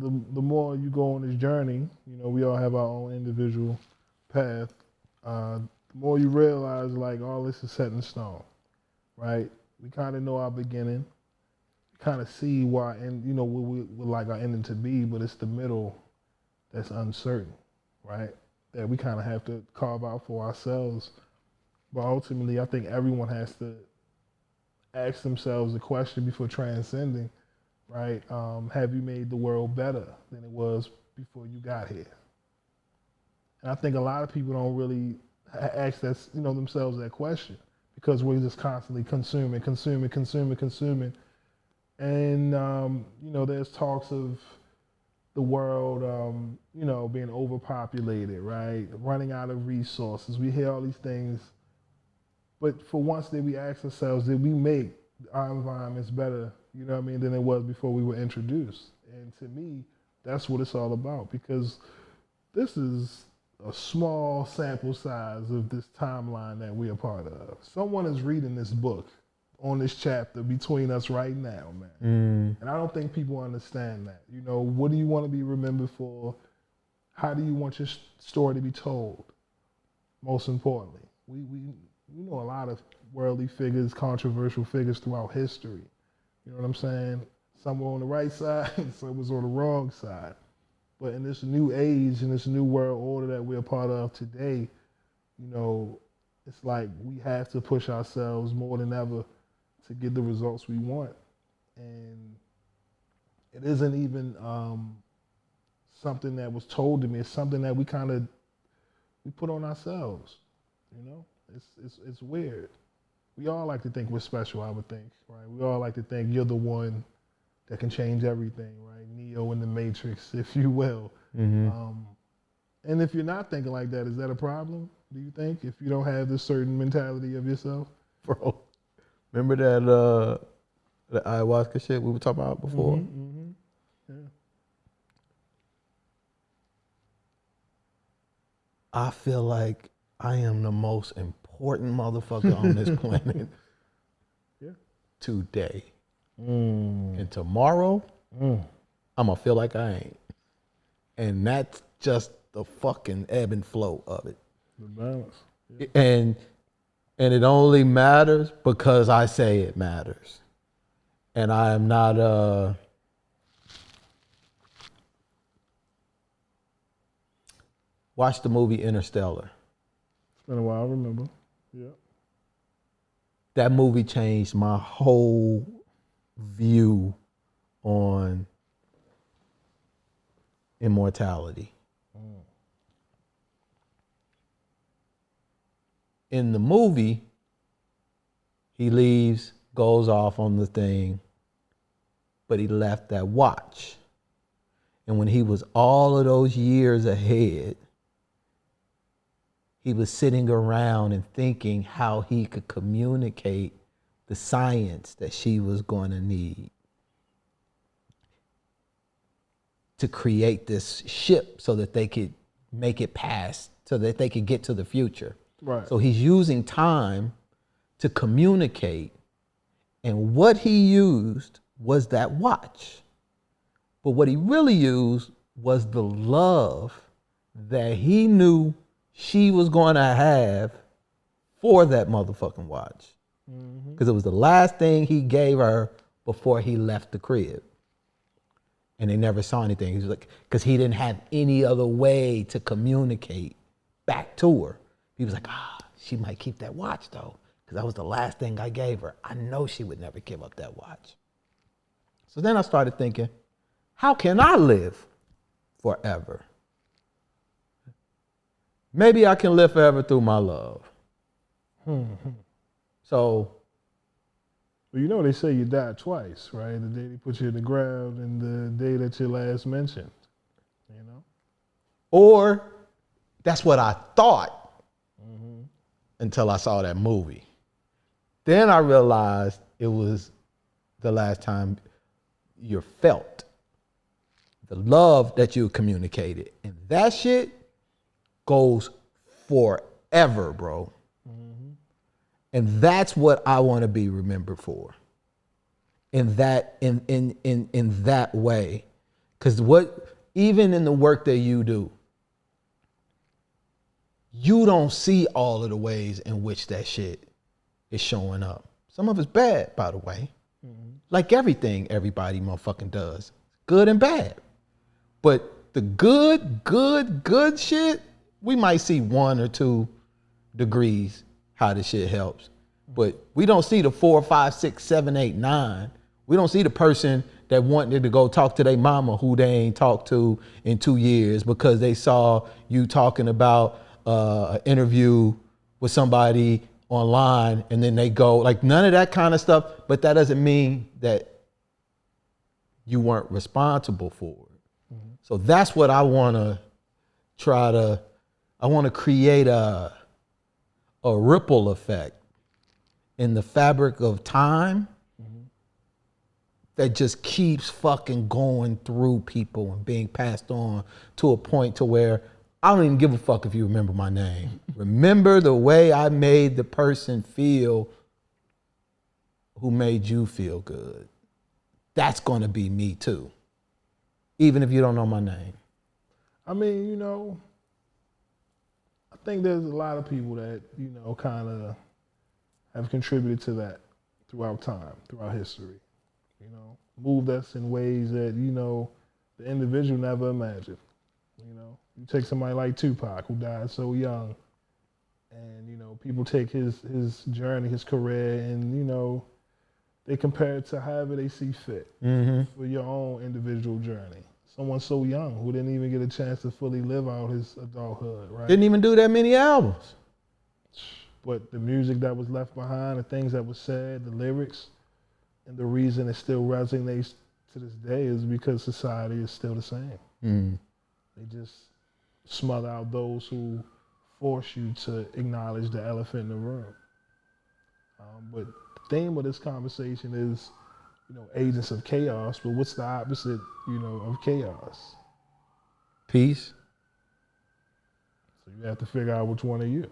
more you go on this journey, you know, we all have our own individual path. The more you realize, like, all this is set in stone, right? We kind of know our beginning, kind of see why, and you know, we would like our ending to be, but it's the middle that's uncertain, right? That we kind of have to carve out for ourselves. But ultimately, I think everyone has to ask themselves the question before transcending, right? Have you made the world better than it was before you got here? And I think a lot of people don't really ask that, you know, themselves that question, because we're just constantly consuming. And, you know, there's talks of the world, you know, being overpopulated, right? Running out of resources. We hear all these things. But for once, did we ask ourselves, did we make our environments better, you know what I mean, than it was before we were introduced? And to me, that's what it's all about, because this is a small sample size of this timeline that we're a part of. Someone is reading this book on this chapter between us right now, man. And I don't think people understand that. You know, what do you want to be remembered for? How do you want your story to be told? Most importantly, we know a lot of worldly figures, controversial figures throughout history. You know what I'm saying? Some were on the right side, some was on the wrong side. But in this new age, in this new world order that we're a part of today, you know, it's like we have to push ourselves more than ever to get the results we want. And it isn't even something that was told to me. It's something that we put on ourselves, you know? It's weird. We all like to think we're special, I would think, right? We all like to think you're the one that can change everything, right? Neo in the Matrix, if you will. Mm-hmm. And if you're not thinking like that, is that a problem, do you think, if you don't have this certain mentality of yourself?
Bro, remember that the ayahuasca shit we were talking about before?
Mm-hmm. Yeah.
I feel like I am the most important motherfucker on this planet today. And tomorrow, I'm gonna feel like I ain't. And that's just the fucking ebb and flow of it.
The balance. Yeah.
And it only matters because I say it matters. And I am not watch the movie Interstellar.
It's been a while, I remember. Yeah.
That movie changed my whole view on immortality. In the movie, he leaves, goes off on the thing, but he left that watch. And when he was all of those years ahead, he was sitting around and thinking how he could communicate the science that she was going to need to create this ship so that they could make it past, so that they could get to the future.
Right.
So he's using time to communicate, and what he used was that watch. But what he really used was the love that he knew she was going to have for that motherfucking watch. Because it was the last thing he gave her before he left the crib. And they never saw anything. He was like, because he didn't have any other way to communicate back to her. He was like, she might keep that watch though, because that was the last thing I gave her. I know she would never give up that watch. So then I started thinking, how can I live forever? Maybe I can live forever through my love. So,
well, you know they say you died twice, right? The day they put you in the ground and the day that you last mentioned. You know.
or that's what I thought until I saw that movie. Then I realized it was the last time you're felt, the love that you communicated. And that shit goes forever, bro. And that's what I want to be remembered for. In that way. Because even in the work that you do, you don't see all of the ways in which that shit is showing up. Some of it's bad, by the way. Like everything everybody motherfucking does. Good and bad. But the good shit, we might see 1 or 2 degrees how this shit helps. But we don't see the 4, 5, 6, 7, 8, 9. We don't see the person that wanted to go talk to their mama who they ain't talked to in 2 years because they saw you talking about an interview with somebody online, and then they go, like, none of that kind of stuff. But that doesn't mean that you weren't responsible for it. So that's what I want to I want to create a ripple effect in the fabric of time that just keeps fucking going through people and being passed on to a point to where I don't even give a fuck if you remember my name. Remember the way I made the person feel who made you feel good. That's going to be me too, even if you don't know my name.
I mean, you know, I think there's a lot of people that, you know, kind of have contributed to that throughout time, throughout history. You know, moved us in ways that, you know, the individual never imagined. You know, you take somebody like Tupac, who died so young, and, you know, people take his journey, his career, and, you know, they compare it to however they see fit for your own individual journey. Someone so young who didn't even get a chance to fully live out his adulthood, right?
Didn't even do that many albums.
But the music that was left behind, the things that were said, the lyrics, and the reason it still resonates to this day is because society is still the same. They just smother out those who force you to acknowledge the elephant in the room. But the theme of this conversation is, you know, agents of chaos, but what's the opposite, you know, of chaos?
Peace.
So you have to figure out which one are you.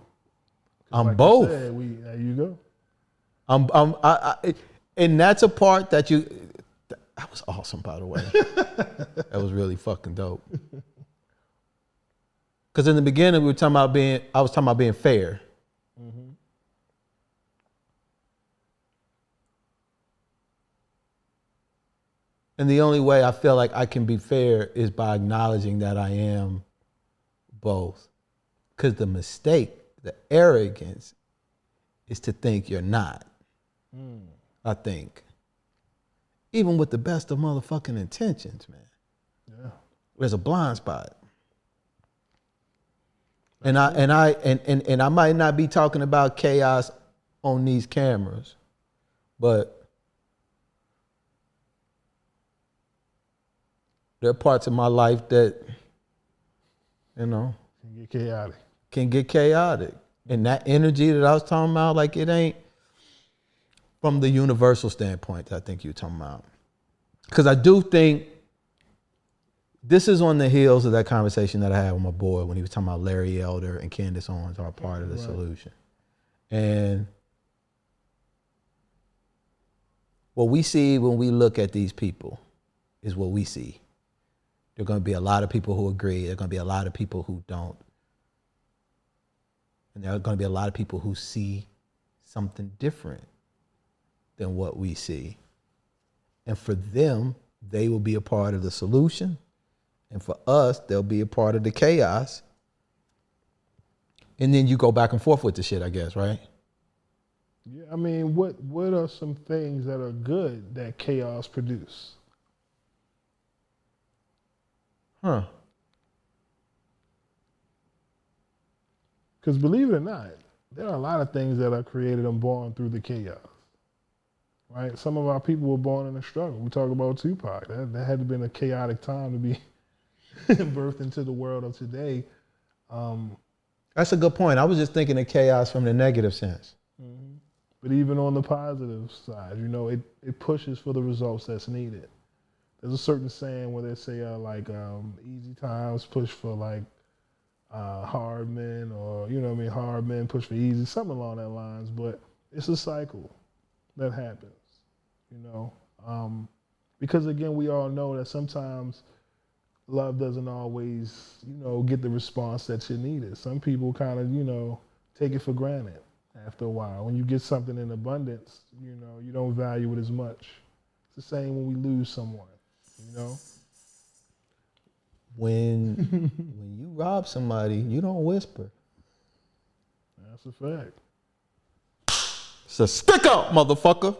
I'm
like
both.
I said, there you go.
And that's a part that that was awesome, by the way. That was really fucking dope. Because in the beginning, I was talking about being fair. And the only way I feel like I can be fair is by acknowledging that I am both. Because the mistake, the arrogance, is to think you're not. I think. Even with the best of motherfucking intentions, man.
Yeah.
There's a blind spot. And I might not be talking about chaos on these cameras, but there are parts of my life that, you know, can get chaotic. And that energy that I was talking about, like, it ain't from the universal standpoint I think you're talking about. Because I do think this is on the heels of that conversation that I had with my boy when he was talking about Larry Elder and Candace Owens are part of the solution. And what we see when we look at these people is what we see. There are going to be a lot of people who agree. There are going to be a lot of people who don't. And there are going to be a lot of people who see something different than what we see. And for them, they will be a part of the solution. And for us, they'll be a part of the chaos. And then you go back and forth with the shit, I guess, right?
Yeah, I mean, what are some things that are good that chaos produce? Because believe it or not, there are a lot of things that are created and born through the chaos. Right? Some of our people were born in a struggle. We talk about Tupac. That had to have been a chaotic time to be birthed into the world of today.
That's a good point. I was just thinking of chaos from the negative sense.
Mm-hmm. But even on the positive side, you know, it pushes for the results that's needed. There's a certain saying where they say easy times push for like hard men, or you know what I mean, hard men push for easy, something along that lines. But it's a cycle that happens, you know, because again, we all know that sometimes love doesn't always, you know, get the response that you needed. Some people kind of, you know, take it for granted after a while. When you get something in abundance, you know, you don't value it as much. It's the same when we lose someone, you know.
When you rob somebody, you don't whisper.
That's a fact.
It's a stick up, motherfucker.